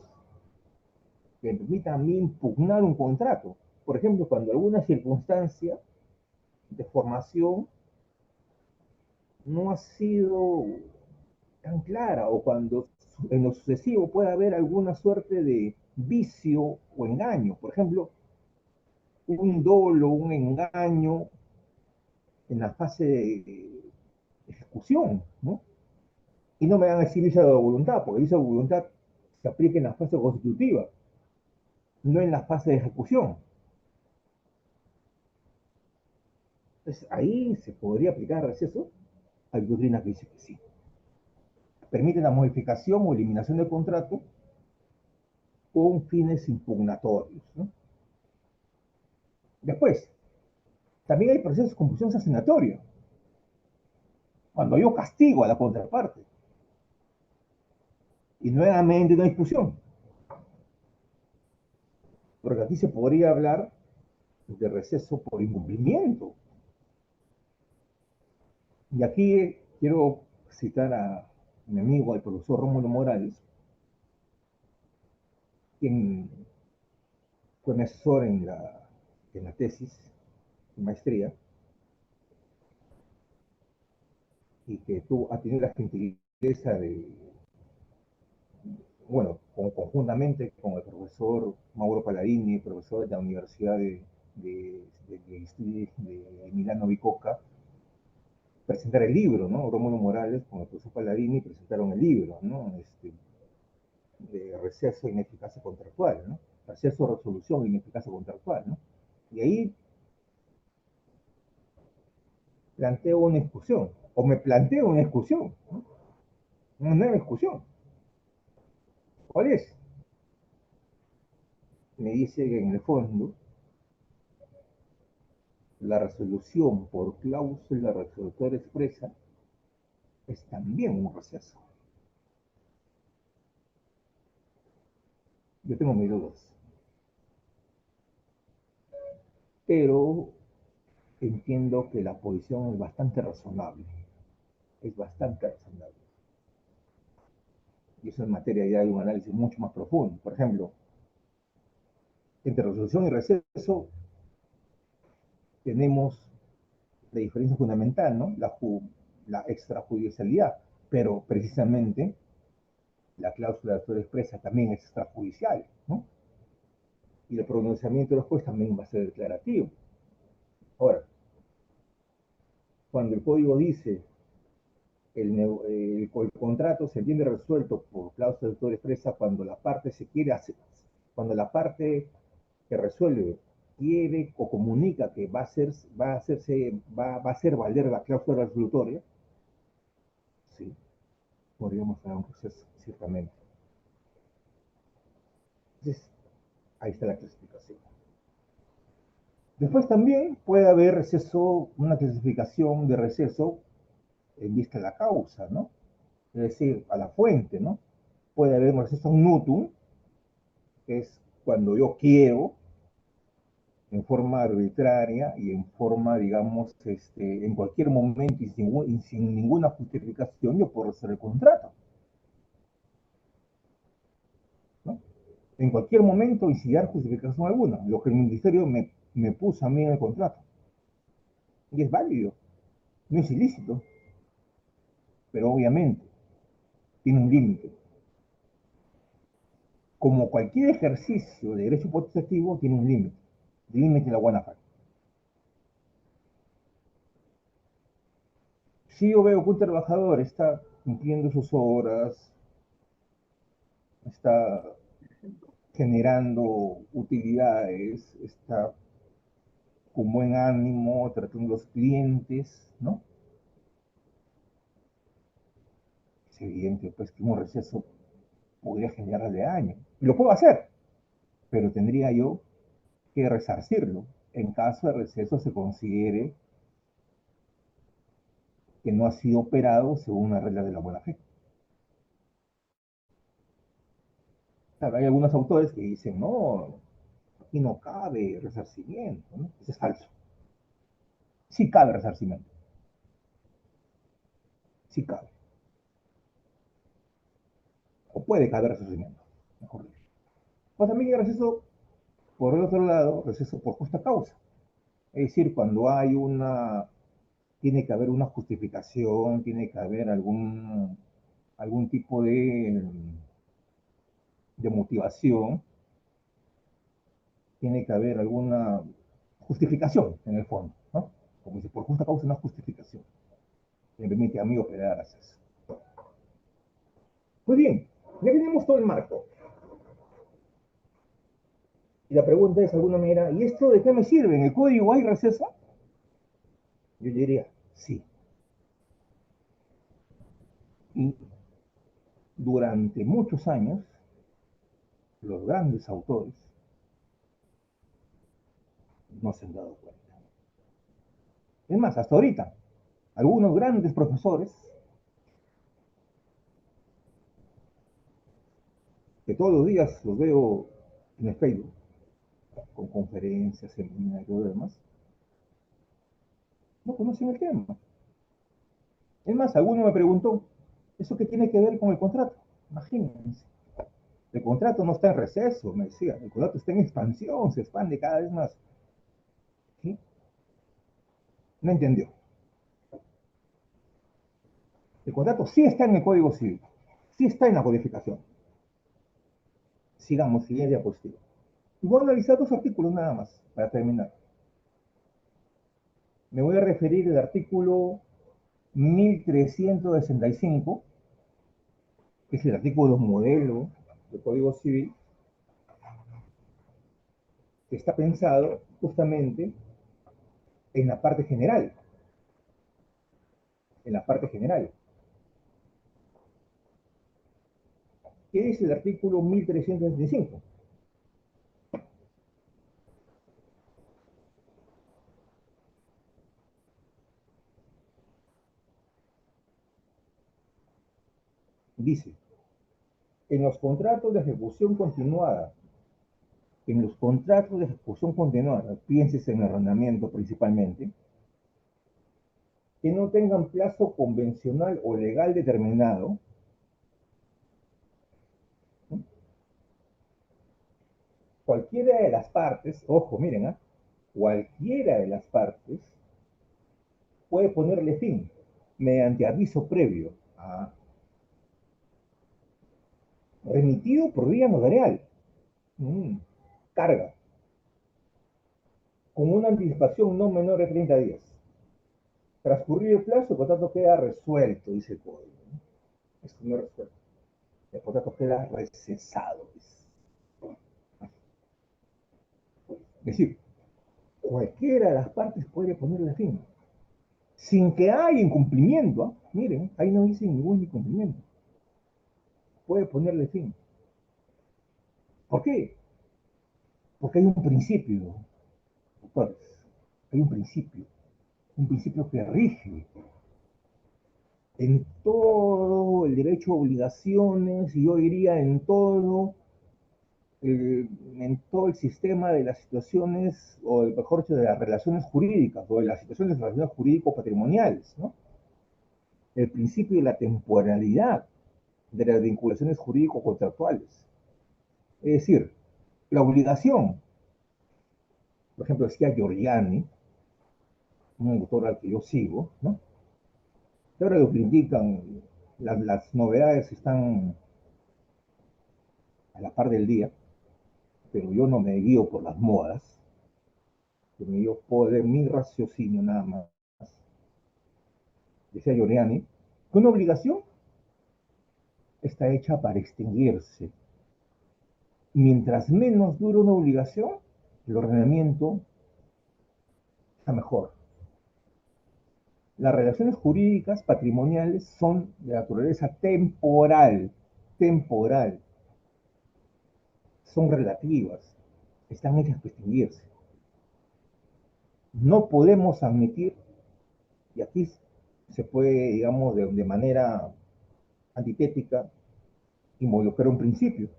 que permitan a mí impugnar un contrato. Por ejemplo, cuando alguna circunstancia de formación no ha sido tan clara o cuando en lo sucesivo puede haber alguna suerte de vicio o engaño. Por ejemplo, un dolo, un engaño en la fase de ejecución, ¿no? Y no me van a decir visa de voluntad, porque visa de voluntad se aplica en la fase constitutiva, no en la fase de ejecución. Entonces, ahí se podría aplicar receso. Hay doctrinas que dicen que sí. Permiten la modificación o eliminación del contrato con fines impugnatorios, ¿no? Después, también hay procesos de compulsión sancionatoria. Cuando yo castigo a la contraparte y nuevamente no hay discusión. Porque aquí se podría hablar de receso por incumplimiento. Y aquí quiero citar a mi amigo, el profesor Rómulo Morales, quien fue mi asesor en la tesis de maestría, y que ha tenido la gentileza de, bueno, conjuntamente con el profesor Mauro Palladini, profesor de la Universidad de Milano Bicocca, presentar el libro, ¿no? Rómulo Morales con el profesor Palladini presentaron el libro, ¿no? De receso e ineficacia contractual, ¿no? Receso, resolución e ineficacia contractual, ¿no? Y ahí planteo una discusión, o me planteo una discusión, ¿no? Una nueva discusión. ¿Cuál es? Me dice que en el fondo la resolución por cláusula resolutora expresa es también un receso. Yo tengo mis dudas, pero entiendo que la posición es bastante razonable. Es bastante razonable. Y eso es materia ya de un análisis mucho más profundo. Por ejemplo, entre resolución y receso tenemos la diferencia fundamental, ¿no? La extrajudicialidad, pero precisamente la cláusula de autor expresa también es extrajudicial, ¿no? Y el pronunciamiento de los jueces también va a ser declarativo. Ahora, cuando el código dice el contrato se entiende resuelto por cláusula de autor expresa cuando la parte se quiere hacer, cuando la parte que resuelve quiere o comunica que va a hacer valer la cláusula resolutoria, sí, podríamos dar un proceso, ciertamente. Entonces, ahí está la clasificación. Después también puede haber receso, una clasificación de receso en vista de la causa, ¿no? Es decir, a la fuente, ¿no? Puede haber un receso nutum, que es cuando yo quiero, en forma arbitraria y en forma, digamos, en cualquier momento y sin ninguna justificación, yo puedo hacer el contrato, ¿no? En cualquier momento y sin dar justificación alguna, lo que el ministerio me puso a mí en el contrato. Y es válido, no es ilícito, pero obviamente tiene un límite. Como cualquier ejercicio de derecho potestativo, tiene un límite. El límite de la buena fe. Si yo veo que un trabajador está cumpliendo sus horas, está generando utilidades, está con buen ánimo, tratando a los clientes, ¿no? Es evidente pues, que un receso podría generarle daño. Y lo puedo hacer, pero tendría yo que resarcirlo en caso de receso se considere que no ha sido operado según una regla de la buena fe. Claro, hay algunos autores que dicen, no, aquí no cabe resarcimiento, ¿no? Eso es falso. Sí cabe resarcimiento. Sí cabe. O puede caber resarcimiento, mejor dicho. Pues también hay receso, por el otro lado, receso por justa causa. Es decir, cuando hay tiene que haber una justificación, tiene que haber algún tipo de motivación, tiene que haber alguna justificación en el fondo, ¿no? Como dice, por justa causa una justificación que me permite a mí operar así. Pues bien, ya tenemos todo el marco. Y la pregunta es, de alguna manera, ¿y esto de qué me sirve? ¿En el código hay receso? Yo diría, sí. Y durante muchos años, los grandes autores no se han dado cuenta. Es más, hasta ahorita, algunos grandes profesores, que todos los días los veo en el Facebook, con conferencias, seminarios y demás, no conocen el tema. Es más, alguno me preguntó, ¿eso qué tiene que ver con el contrato? Imagínense. El contrato no está en receso, me decía. El contrato está en expansión, se expande cada vez más. ¿Sí? No entendió. El contrato sí está en el Código Civil, sí está en la codificación. Sigamos, siguiente diapositiva. Y voy a analizar dos artículos nada más, para terminar. Me voy a referir al artículo 1365, que es el artículo modelo del Código Civil, que está pensado justamente en la parte general. En la parte general. ¿Qué es el artículo 1365? Dice, en los contratos de ejecución continuada, pienses en el arrendamiento principalmente, que no tengan plazo convencional o legal determinado, ¿no? Cualquiera de las partes, ojo, miren, cualquiera de las partes puede ponerle fin mediante aviso previo remitido por vía notarial. Carga, con una anticipación no menor de 30 días. Transcurrido el plazo, el contrato queda resuelto, dice el código. Esto no es resuelto. El contrato queda recesado. Es decir, cualquiera de las partes puede ponerle fin. Sin que haya incumplimiento. Miren, ahí no dice ningún incumplimiento. Puede ponerle fin. ¿Por qué? Porque hay un principio, doctores. Hay un principio que rige en todo el derecho a obligaciones, y yo diría en todo el sistema de las situaciones, o mejor dicho, de las relaciones jurídicas, o de las situaciones de relaciones jurídico-patrimoniales, ¿no? El principio de la temporalidad de las vinculaciones jurídico-contractuales. Es decir, la obligación, por ejemplo, decía Giorgiani, un autor al que yo sigo, ¿no? Que ahora lo critican, las novedades están a la par del día, pero yo no me guío por las modas, yo puedo de mi raciocinio nada más. Decía Giorgiani, que una obligación está hecha para extinguirse. Mientras menos dura una obligación, el ordenamiento está mejor. Las relaciones jurídicas patrimoniales son de naturaleza temporal, son relativas, están hechas para extinguirse. No podemos admitir, y aquí se puede, digamos, de manera antitética, involucrar un principio,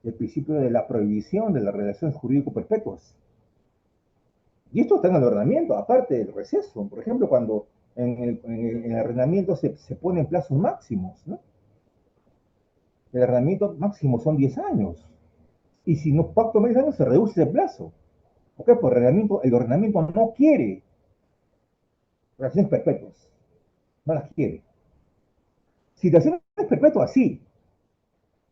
el principio de la prohibición de las relaciones jurídico-perpetuas. Y esto está en el ordenamiento, aparte del receso. Por ejemplo, cuando en el arrendamiento se ponen plazos máximos, ¿no? El arrendamiento máximo son 10 años. Y si no pacto 10 años, se reduce el plazo. ¿Por qué? Porque el ordenamiento no quiere relaciones perpetuas. No las quiere. Situaciones perpetuas, sí.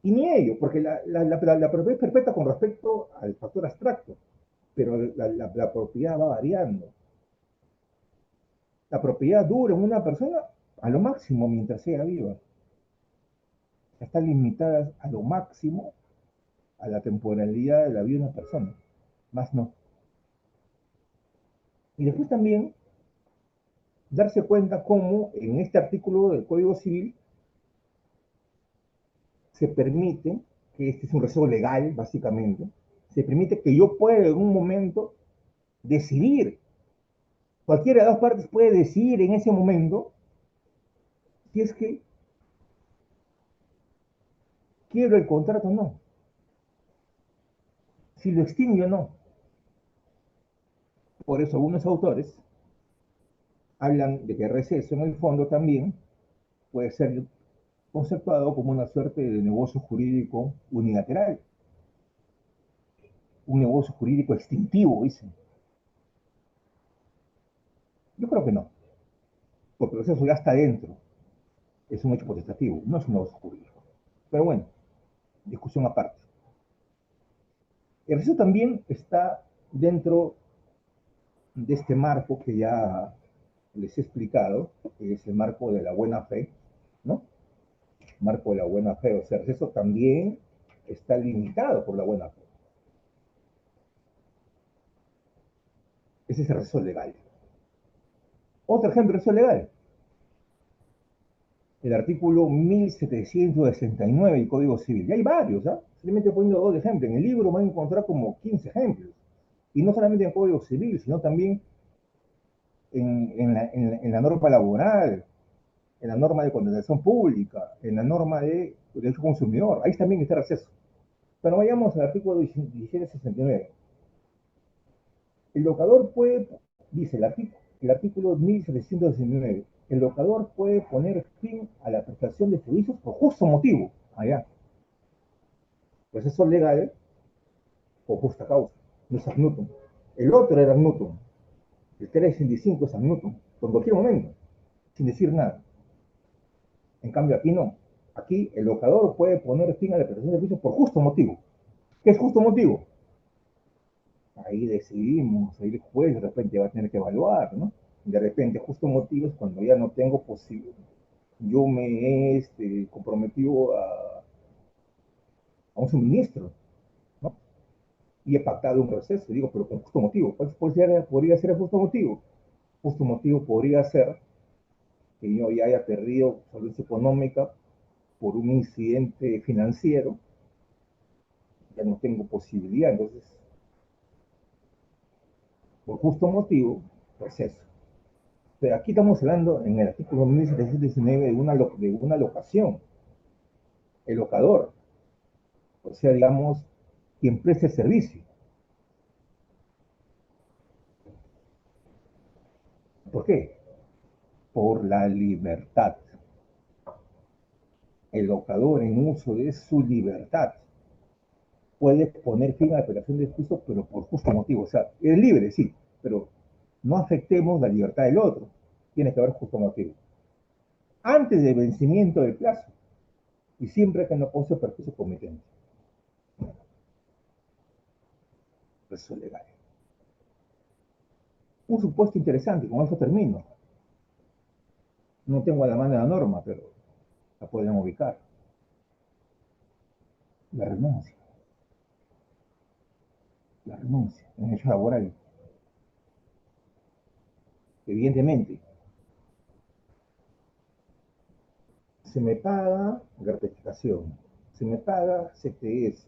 Y ni ello, porque la propiedad es perpetua con respecto al factor abstracto, pero la propiedad va variando. La propiedad dura en una persona a lo máximo mientras sea viva. Está limitada a lo máximo a la temporalidad de la vida de una persona, más no. Y después también darse cuenta cómo en este artículo del Código Civil se permite, que este es un receso legal básicamente, se permite que yo pueda en un momento decidir, cualquiera de las partes puede decidir en ese momento si es que quiero el contrato o no. si lo extingue o no. Por eso algunos autores hablan de que el receso en el fondo también puede ser conceptuado como una suerte de negocio jurídico unilateral, un negocio jurídico extintivo, dicen. Yo creo que no, porque el receso ya está dentro, es un hecho potestativo, no es un negocio jurídico. Pero bueno, discusión aparte. El receso también está dentro de este marco que ya les he explicado, que es el marco de la buena fe, ¿no? Marco de la buena fe, o sea, eso también está limitado por la buena fe. Ese es el receso legal. Otro ejemplo de receso legal, el artículo 1769 del Código Civil. Y hay varios, ¿ah? Simplemente poniendo dos ejemplos. En el libro van a encontrar como 15 ejemplos. Y no solamente en el Código Civil, sino también en la norma laboral, en la norma de contratación pública, en la norma de derecho consumidor. Ahí también está el acceso. Pero vayamos al artículo 1769. El locador puede, dice el artículo 1719, el locador puede poner fin a la prestación de servicios por justo motivo. Allá. Pues eso es legal por justa causa. No es ad nutum. El otro era ad nutum. El 365 es ad nutum. Por cualquier momento. Sin decir nada. En cambio, aquí no. Aquí el locador puede poner fin a la prestación de servicios por justo motivo. ¿Qué es justo motivo? Ahí decidimos, ahí el juez de repente va a tener que evaluar, ¿no? De repente, justo motivo es cuando ya no tengo posible. Yo me he comprometido a un suministro, ¿no? Y he pactado un receso, digo, pero con justo motivo. ¿Cuál podría ser el justo motivo? Justo motivo podría ser que yo ya haya perdido solvencia económica por un incidente financiero, ya no tengo posibilidad, entonces, por justo motivo, receso. Pero aquí estamos hablando en el artículo 1719 de una locación, el locador, o sea, digamos, quien presta el servicio. ¿Por qué? Por la libertad. El locador, en uso de su libertad, puede poner fin a la operación de juicio, pero por justo motivo. O sea, es libre, sí, pero no afectemos la libertad del otro. Tiene que haber justo motivo. Antes del vencimiento del plazo, y siempre que no cause perjuicio comitente. Eso es legal. Un supuesto interesante, con eso termino. No tengo a la mano la norma, pero la pueden ubicar. La renuncia. La renuncia en hecho laboral. Evidentemente, se me paga gratificación, se me paga CTS,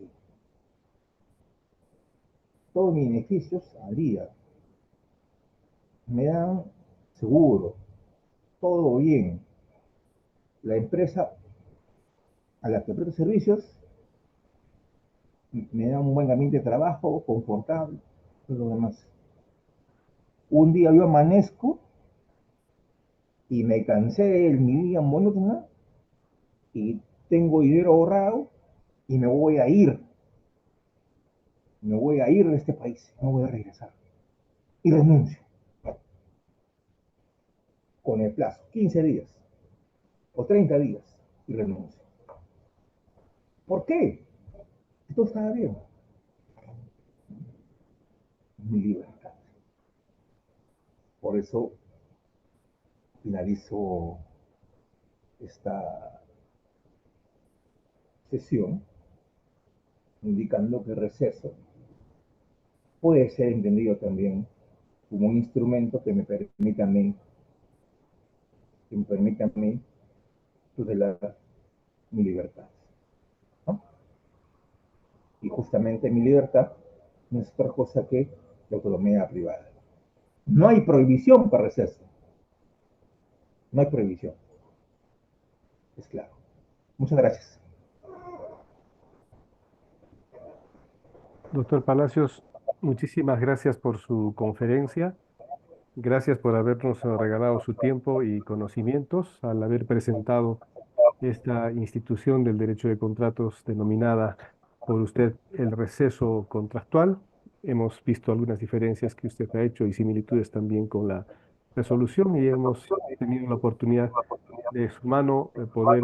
todos mis beneficios al día, me dan seguro, todo bien. La empresa a la que presto servicios me da un buen ambiente de trabajo, confortable, todo lo demás. Un día yo amanezco y me cansé de mi día monótona y tengo dinero ahorrado y me voy a ir de este país, no voy a regresar. Y renuncio con el plazo, 15 días o 30 días y renuncio. ¿Por qué? Esto estaba bien. Mi libertad. Por eso finalizo esta sesión indicando que el receso puede ser entendido también como un instrumento que me permita a mí tutelar mi libertad, ¿no? Y justamente mi libertad no es otra cosa que la autonomía privada. No hay prohibición para receso. No hay prohibición. Es claro. Muchas gracias. Doctor Palacios, muchísimas gracias por su conferencia. Gracias por habernos regalado su tiempo y conocimientos al haber presentado esta institución del derecho de contratos denominada por usted el receso contractual. Hemos visto algunas diferencias que usted ha hecho y similitudes también con la resolución y hemos tenido la oportunidad de su mano poder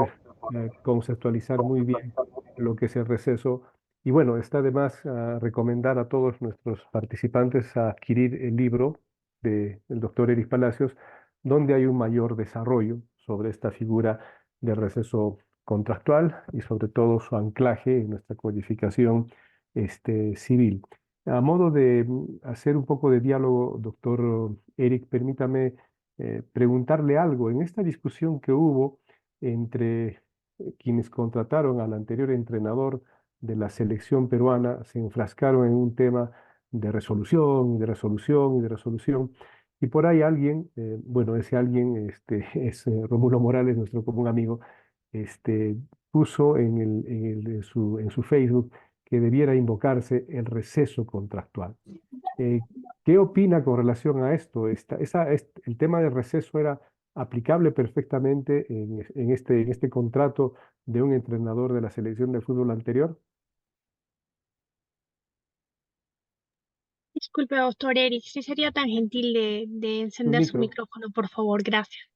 conceptualizar muy bien lo que es el receso. Y bueno, está de más recomendar a todos nuestros participantes a adquirir el libro del doctor Eris Palacios, donde hay un mayor desarrollo sobre esta figura de receso contractual y sobre todo su anclaje en nuestra codificación civil. A modo de hacer un poco de diálogo, doctor Eric, permítame preguntarle algo. En esta discusión que hubo entre quienes contrataron al anterior entrenador de la selección peruana, se enfrascaron en un tema de resolución, y de resolución, y de resolución. Y por ahí alguien, bueno, ese alguien es Rómulo Morales, nuestro común amigo, este, puso en su Facebook que debiera invocarse el receso contractual. Eh, ¿Qué opina con relación a esto? El tema del receso era aplicable perfectamente en este contrato de un entrenador de la selección de fútbol anterior. Disculpe, doctor Eric, si sería tan gentil de Su encender su micro. micrófono, por favor, gracias.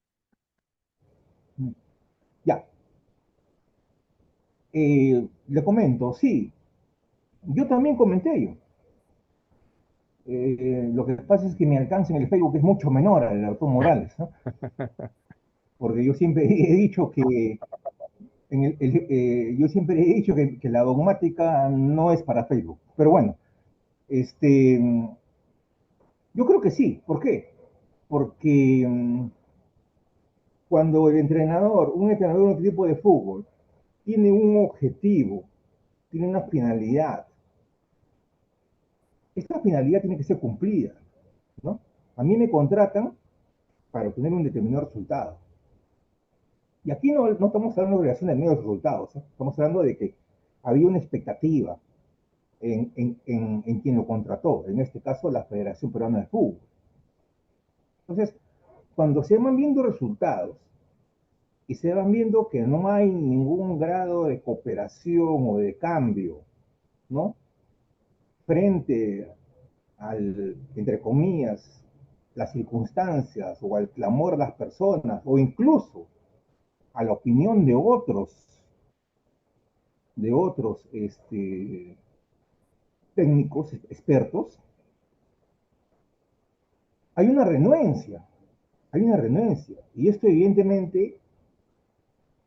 Ya, le comento, sí, yo también comenté ello. Lo que pasa es que mi alcance en el Facebook es mucho menor al de Arturo Morales, ¿no? Porque yo siempre he dicho que yo siempre he dicho que la dogmática no es para Facebook. Pero bueno, este, yo creo que sí. ¿Por qué? Porque cuando un entrenador de un equipo de fútbol, tiene un objetivo, tiene una finalidad, esta finalidad tiene que ser cumplida, ¿no? A mí me contratan para obtener un determinado resultado. Y aquí no estamos hablando de relación de medios resultados, ¿eh? Estamos hablando de que había una expectativa en quien lo contrató, en este caso la Federación Peruana de Fútbol. Entonces, cuando se van viendo resultados y se van viendo que no hay ningún grado de cooperación o de cambio, ¿no? Frente al, entre comillas, las circunstancias o al clamor de las personas o incluso a la opinión de otros técnicos, expertos, hay una renuencia, hay una renuencia. Y esto evidentemente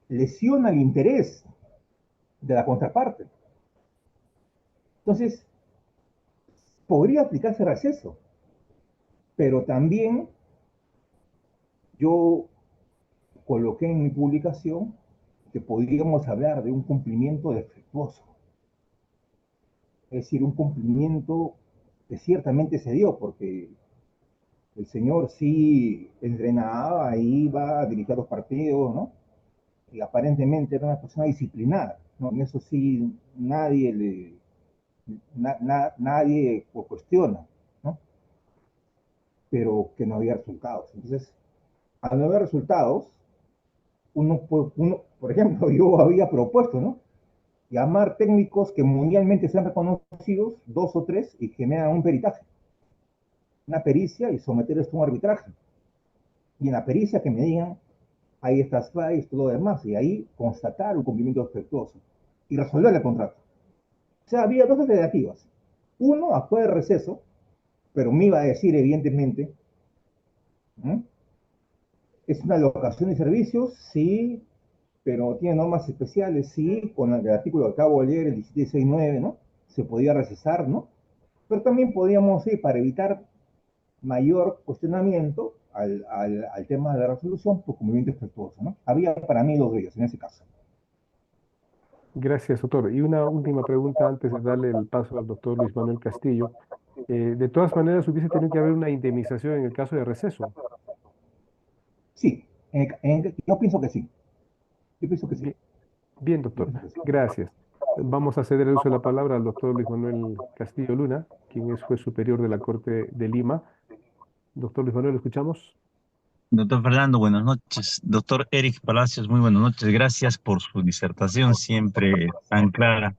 lesiona el interés de la contraparte. Entonces, podría aplicarse receso, pero también yo coloqué en mi publicación que podríamos hablar de un cumplimiento defectuoso. Es decir, un cumplimiento que ciertamente se dio, porque el señor sí entrenaba, iba, dirigía los partidos, ¿no? Y aparentemente era una persona disciplinada, ¿no? En eso sí nadie lo cuestiona, ¿no? Pero que no había resultados. Entonces, al no haber resultados, por ejemplo, yo había propuesto, ¿no? Llamar técnicos que mundialmente sean reconocidos, 2 o 3, y que me hagan un peritaje, una pericia y someter esto a un arbitraje. Y en la pericia que me digan, hay estas fallas, todo lo demás, y ahí constatar un cumplimiento defectuoso y resolver el contrato. O sea, había dos alternativas. Uno, actuar de receso, pero me iba a decir, evidentemente, ¿eh? Es una locación de servicios, sí, pero tiene normas especiales, sí, con el artículo que acabo de leer, el 1769, ¿no? Se podía recesar, ¿no? Pero también podíamos, sí, para evitar mayor cuestionamiento al tema de la resolución, pues cumplimiento defectuoso, ¿no? Había para mí dos de ellos en ese caso. Gracias, doctor. Y una última pregunta antes de darle el paso al doctor Luis Manuel Castillo. De todas maneras, hubiese tenido que haber una indemnización en el caso de receso. Sí, yo pienso que sí. Yo pienso que sí. Bien, bien, Yo doctor. pienso que sí. Gracias. Vamos a ceder el uso de la palabra al doctor Luis Manuel Castillo Luna, quien es juez superior de la Corte de Lima. Doctor Luis Manuel, ¿lo escuchamos? Doctor Fernando, buenas noches. Doctor Eric Palacios, muy buenas noches. Gracias por su disertación, siempre tan clara.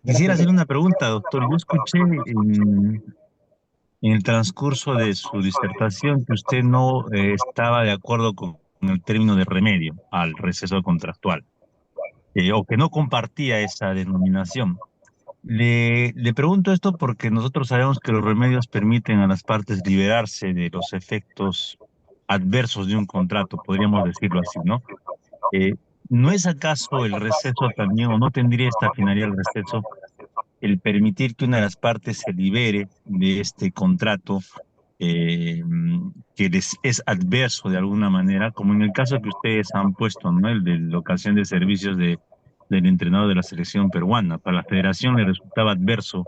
Quisiera hacer una pregunta, doctor. Yo escuché en el transcurso de su disertación que usted no estaba de acuerdo con el término de remedio al receso contractual, o que no compartía esa denominación. Le pregunto esto porque nosotros sabemos que los remedios permiten a las partes liberarse de los efectos adversos de un contrato, podríamos decirlo así, ¿no? Eh, ¿No es acaso el receso también, o no tendría esta finalidad el receso, el permitir que una de las partes se libere de este contrato que les es adverso de alguna manera, como en el caso que ustedes han puesto, ¿no? El de la ocasión de servicios del entrenador de la selección peruana? Para la federación le resultaba adverso,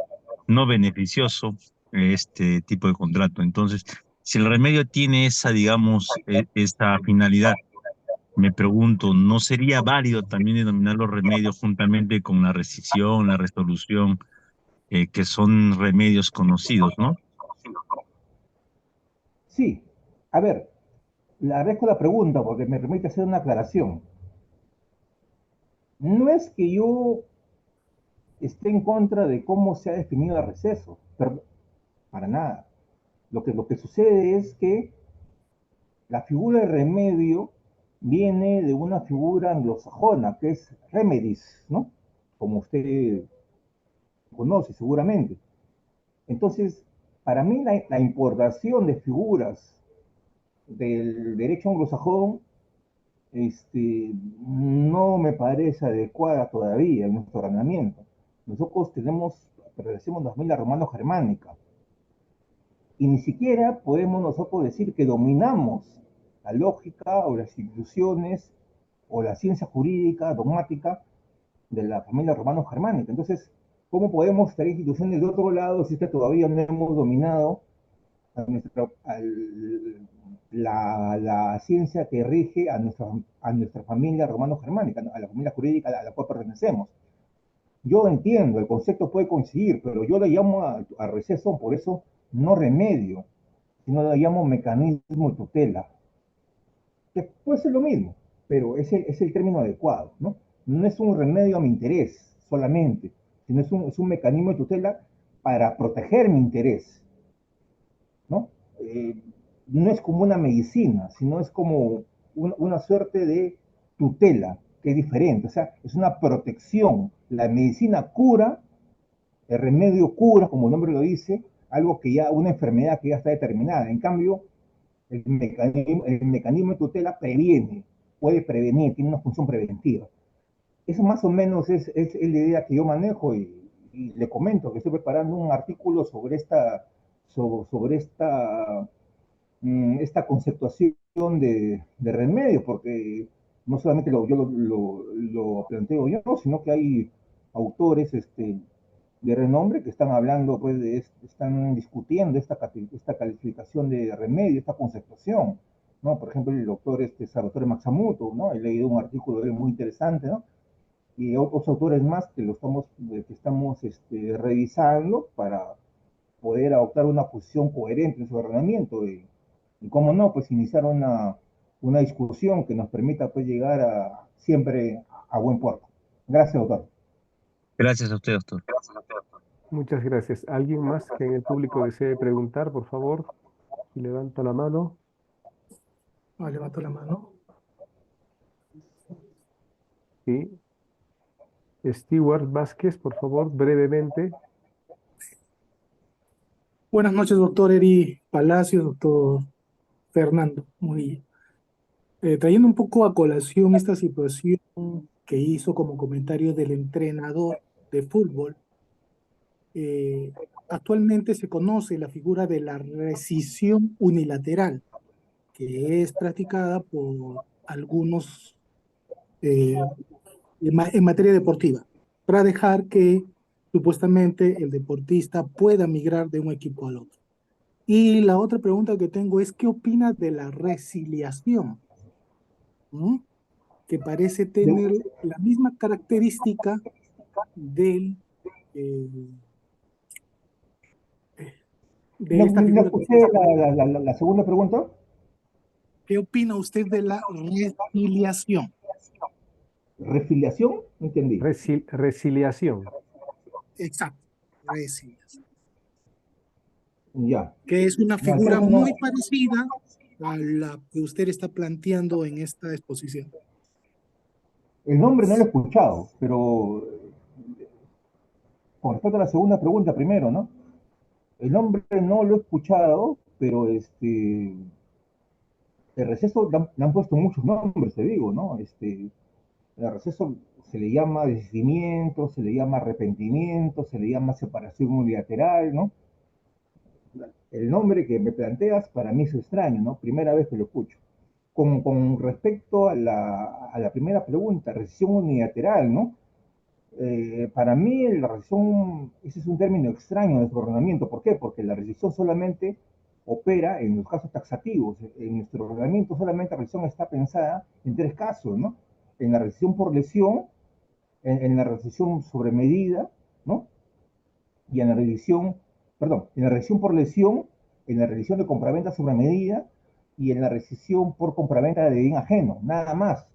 no beneficioso, este tipo de contrato. Entonces, si el remedio tiene esa, digamos, esa finalidad, me pregunto, ¿no sería válido también denominar los remedios juntamente con la rescisión, la resolución, que son remedios conocidos, ¿no? Sí, a ver, le agradezco la pregunta porque me permite hacer una aclaración. No es que yo esté en contra de cómo se ha definido el receso, pero para nada. Lo que sucede es que la figura de remedio viene de una figura anglosajona, que es remedis, ¿no? Como usted conoce seguramente. Entonces, para mí la importación de figuras del derecho anglosajón no me parece adecuada todavía en nuestro ordenamiento. Nosotros pertenecemos a la familia romano-germánica y ni siquiera podemos nosotros decir que dominamos la lógica o las instituciones o la ciencia jurídica, dogmática de la familia romano-germánica. Entonces, ¿cómo podemos tener instituciones de otro lado si es que todavía no hemos dominado a la ciencia que rige a nuestra familia romano-germánica, a la familia jurídica a la cual pertenecemos? Yo entiendo, el concepto puede coincidir, pero yo le llamo a receso, por eso, no remedio, sino le llamo mecanismo de tutela, que puede ser lo mismo, pero es el término adecuado, ¿no? No es un remedio a mi interés solamente, sino es un mecanismo de tutela para proteger mi interés, ¿no? No es como una medicina, sino es como una suerte de tutela, que es diferente, o sea, es una protección. La medicina cura, el remedio cura, como el nombre lo dice, algo que ya, una enfermedad que ya está determinada. En cambio, el mecanismo de tutela previene, puede prevenir, tiene una función preventiva. Eso más o menos es la idea que yo manejo y le comento que estoy preparando un artículo sobre esta conceptuación de remedio, porque no solamente yo lo planteo yo, sino que hay autores de renombre que están hablando, pues, están discutiendo esta calificación de remedio, esta conceptuación, ¿no? Por ejemplo, el doctor Salvatore Maxamuto, ¿no? He leído un artículo de él muy interesante, ¿no? Y otros autores más que estamos revisando para poder adoptar una posición coherente en su ordenamiento y cómo no, pues iniciar una discusión que nos permita pues llegar siempre a buen puerto. Gracias, doctor. Gracias a usted, doctor. Muchas gracias. ¿Alguien más que en el público desee preguntar, por favor? Si levanta la mano. Levanto la mano. Sí. Stewart Vázquez, por favor, brevemente. Buenas noches, doctor Eri Palacios, doctor Fernando Murillo. Trayendo un poco a colación esta situación que hizo como comentario del entrenador de fútbol, actualmente se conoce la figura de la rescisión unilateral, que es practicada por algunos en materia deportiva, para dejar que supuestamente el deportista pueda migrar de un equipo al otro. Y la otra pregunta que tengo es, ¿qué opina de la resiliación? ¿Mm? Que parece tener la misma característica del, eh, de No, esta no figura que escuché usted la segunda pregunta. ¿Qué opina usted de la resiliación? ¿Refiliación? No entendí. Resiliación. Exacto, resiliación. Ya. Que es una No, el figura término, muy parecida a la que usted está planteando en esta exposición. el nombre no lo he escuchado, pero con respecto a la segunda pregunta primero, ¿no? El nombre no lo he escuchado, pero el receso le han puesto muchos nombres, te digo, ¿no? El receso se le llama decidimiento, se le llama arrepentimiento, se le llama separación unilateral, ¿no? El nombre que me planteas para mí es extraño, ¿no? Primera vez que lo escucho. Con respecto a la primera pregunta, rescisión unilateral, ¿no? Para mí la rescisión, ese es un término extraño de su ordenamiento. ¿Por qué? Porque la rescisión solamente opera en los casos taxativos. En nuestro ordenamiento solamente la rescisión está pensada en tres casos, ¿no? En la rescisión por lesión, en la rescisión sobre medida, ¿no? Y en la rescisión, perdón, en la rescisión por lesión, en la rescisión de compraventa sobre medida y en la rescisión por compraventa de bien ajeno, nada más.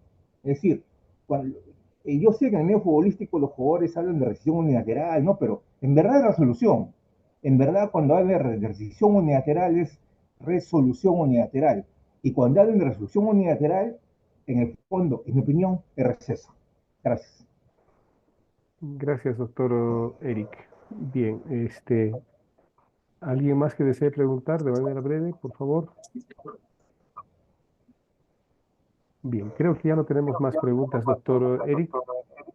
Es decir, cuando, yo sé que en el medio futbolístico los jugadores hablan de rescisión unilateral, ¿no? Pero en verdad es resolución. En verdad, cuando hablan de rescisión unilateral es resolución unilateral. Y cuando hablan de resolución unilateral, en el fondo, en mi opinión, es receso. Gracias. Gracias, doctor Eric. Bien, ¿alguien más que desee preguntar de manera breve, por favor? Bien, creo que ya no tenemos más preguntas, doctor Eric.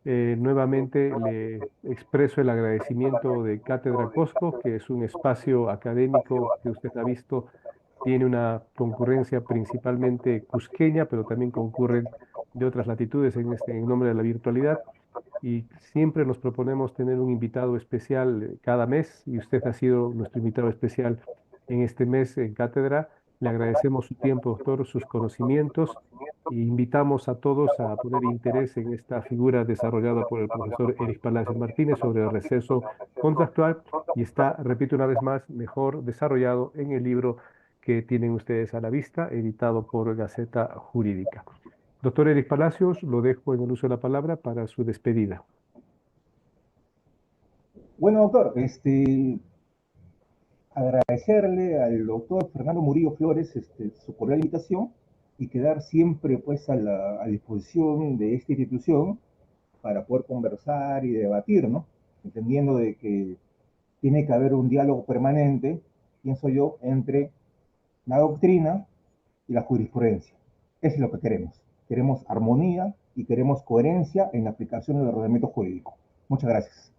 Nuevamente le expreso el agradecimiento de Cátedra Cosco, que es un espacio académico que usted ha visto, tiene una concurrencia principalmente cusqueña, pero también concurren de otras latitudes en nombre de la virtualidad. Y siempre nos proponemos tener un invitado especial cada mes, y usted ha sido nuestro invitado especial en este mes en Cátedra. Le agradecemos su tiempo, doctor, sus conocimientos, e invitamos a todos a poner interés en esta figura desarrollada por el profesor Eric Palacios Martínez sobre el receso contractual, y está, repito una vez más, mejor desarrollado en el libro que tienen ustedes a la vista, editado por Gaceta Jurídica. Doctor Eric Palacios, lo dejo en el uso de la palabra para su despedida. Bueno, doctor, agradecerle al doctor Fernando Murillo Flores su cordial invitación y quedar siempre pues a disposición de esta institución para poder conversar y debatir, ¿no? Entendiendo de que tiene que haber un diálogo permanente, pienso yo, entre la doctrina y la jurisprudencia. Eso es lo que queremos. Queremos armonía y queremos coherencia en la aplicación del ordenamiento jurídico. Muchas gracias.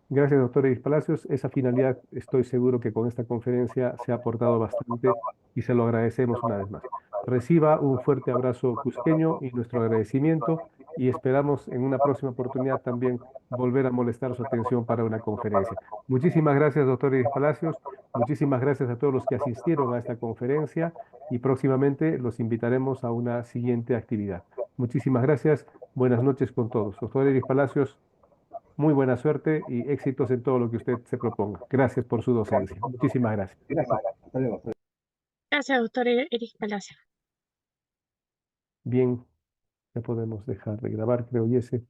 Gracias, doctor Eric Palacios. Esa finalidad estoy seguro que con esta conferencia se ha aportado bastante y se lo agradecemos una vez más. Reciba un fuerte abrazo cusqueño y nuestro agradecimiento, y esperamos en una próxima oportunidad también volver a molestar su atención para una conferencia. Muchísimas gracias, doctor Eric Palacios. Muchísimas gracias a todos los que asistieron a esta conferencia, y próximamente los invitaremos a una siguiente actividad. Muchísimas gracias. Buenas noches con todos. Doctor Eric Palacios, muy buena suerte y éxitos en todo lo que usted se proponga. Gracias por su docencia. Muchísimas gracias. Gracias. Hasta luego. Gracias, doctor Eric Palacio. Bien, ya podemos dejar de grabar, creo, Jesse.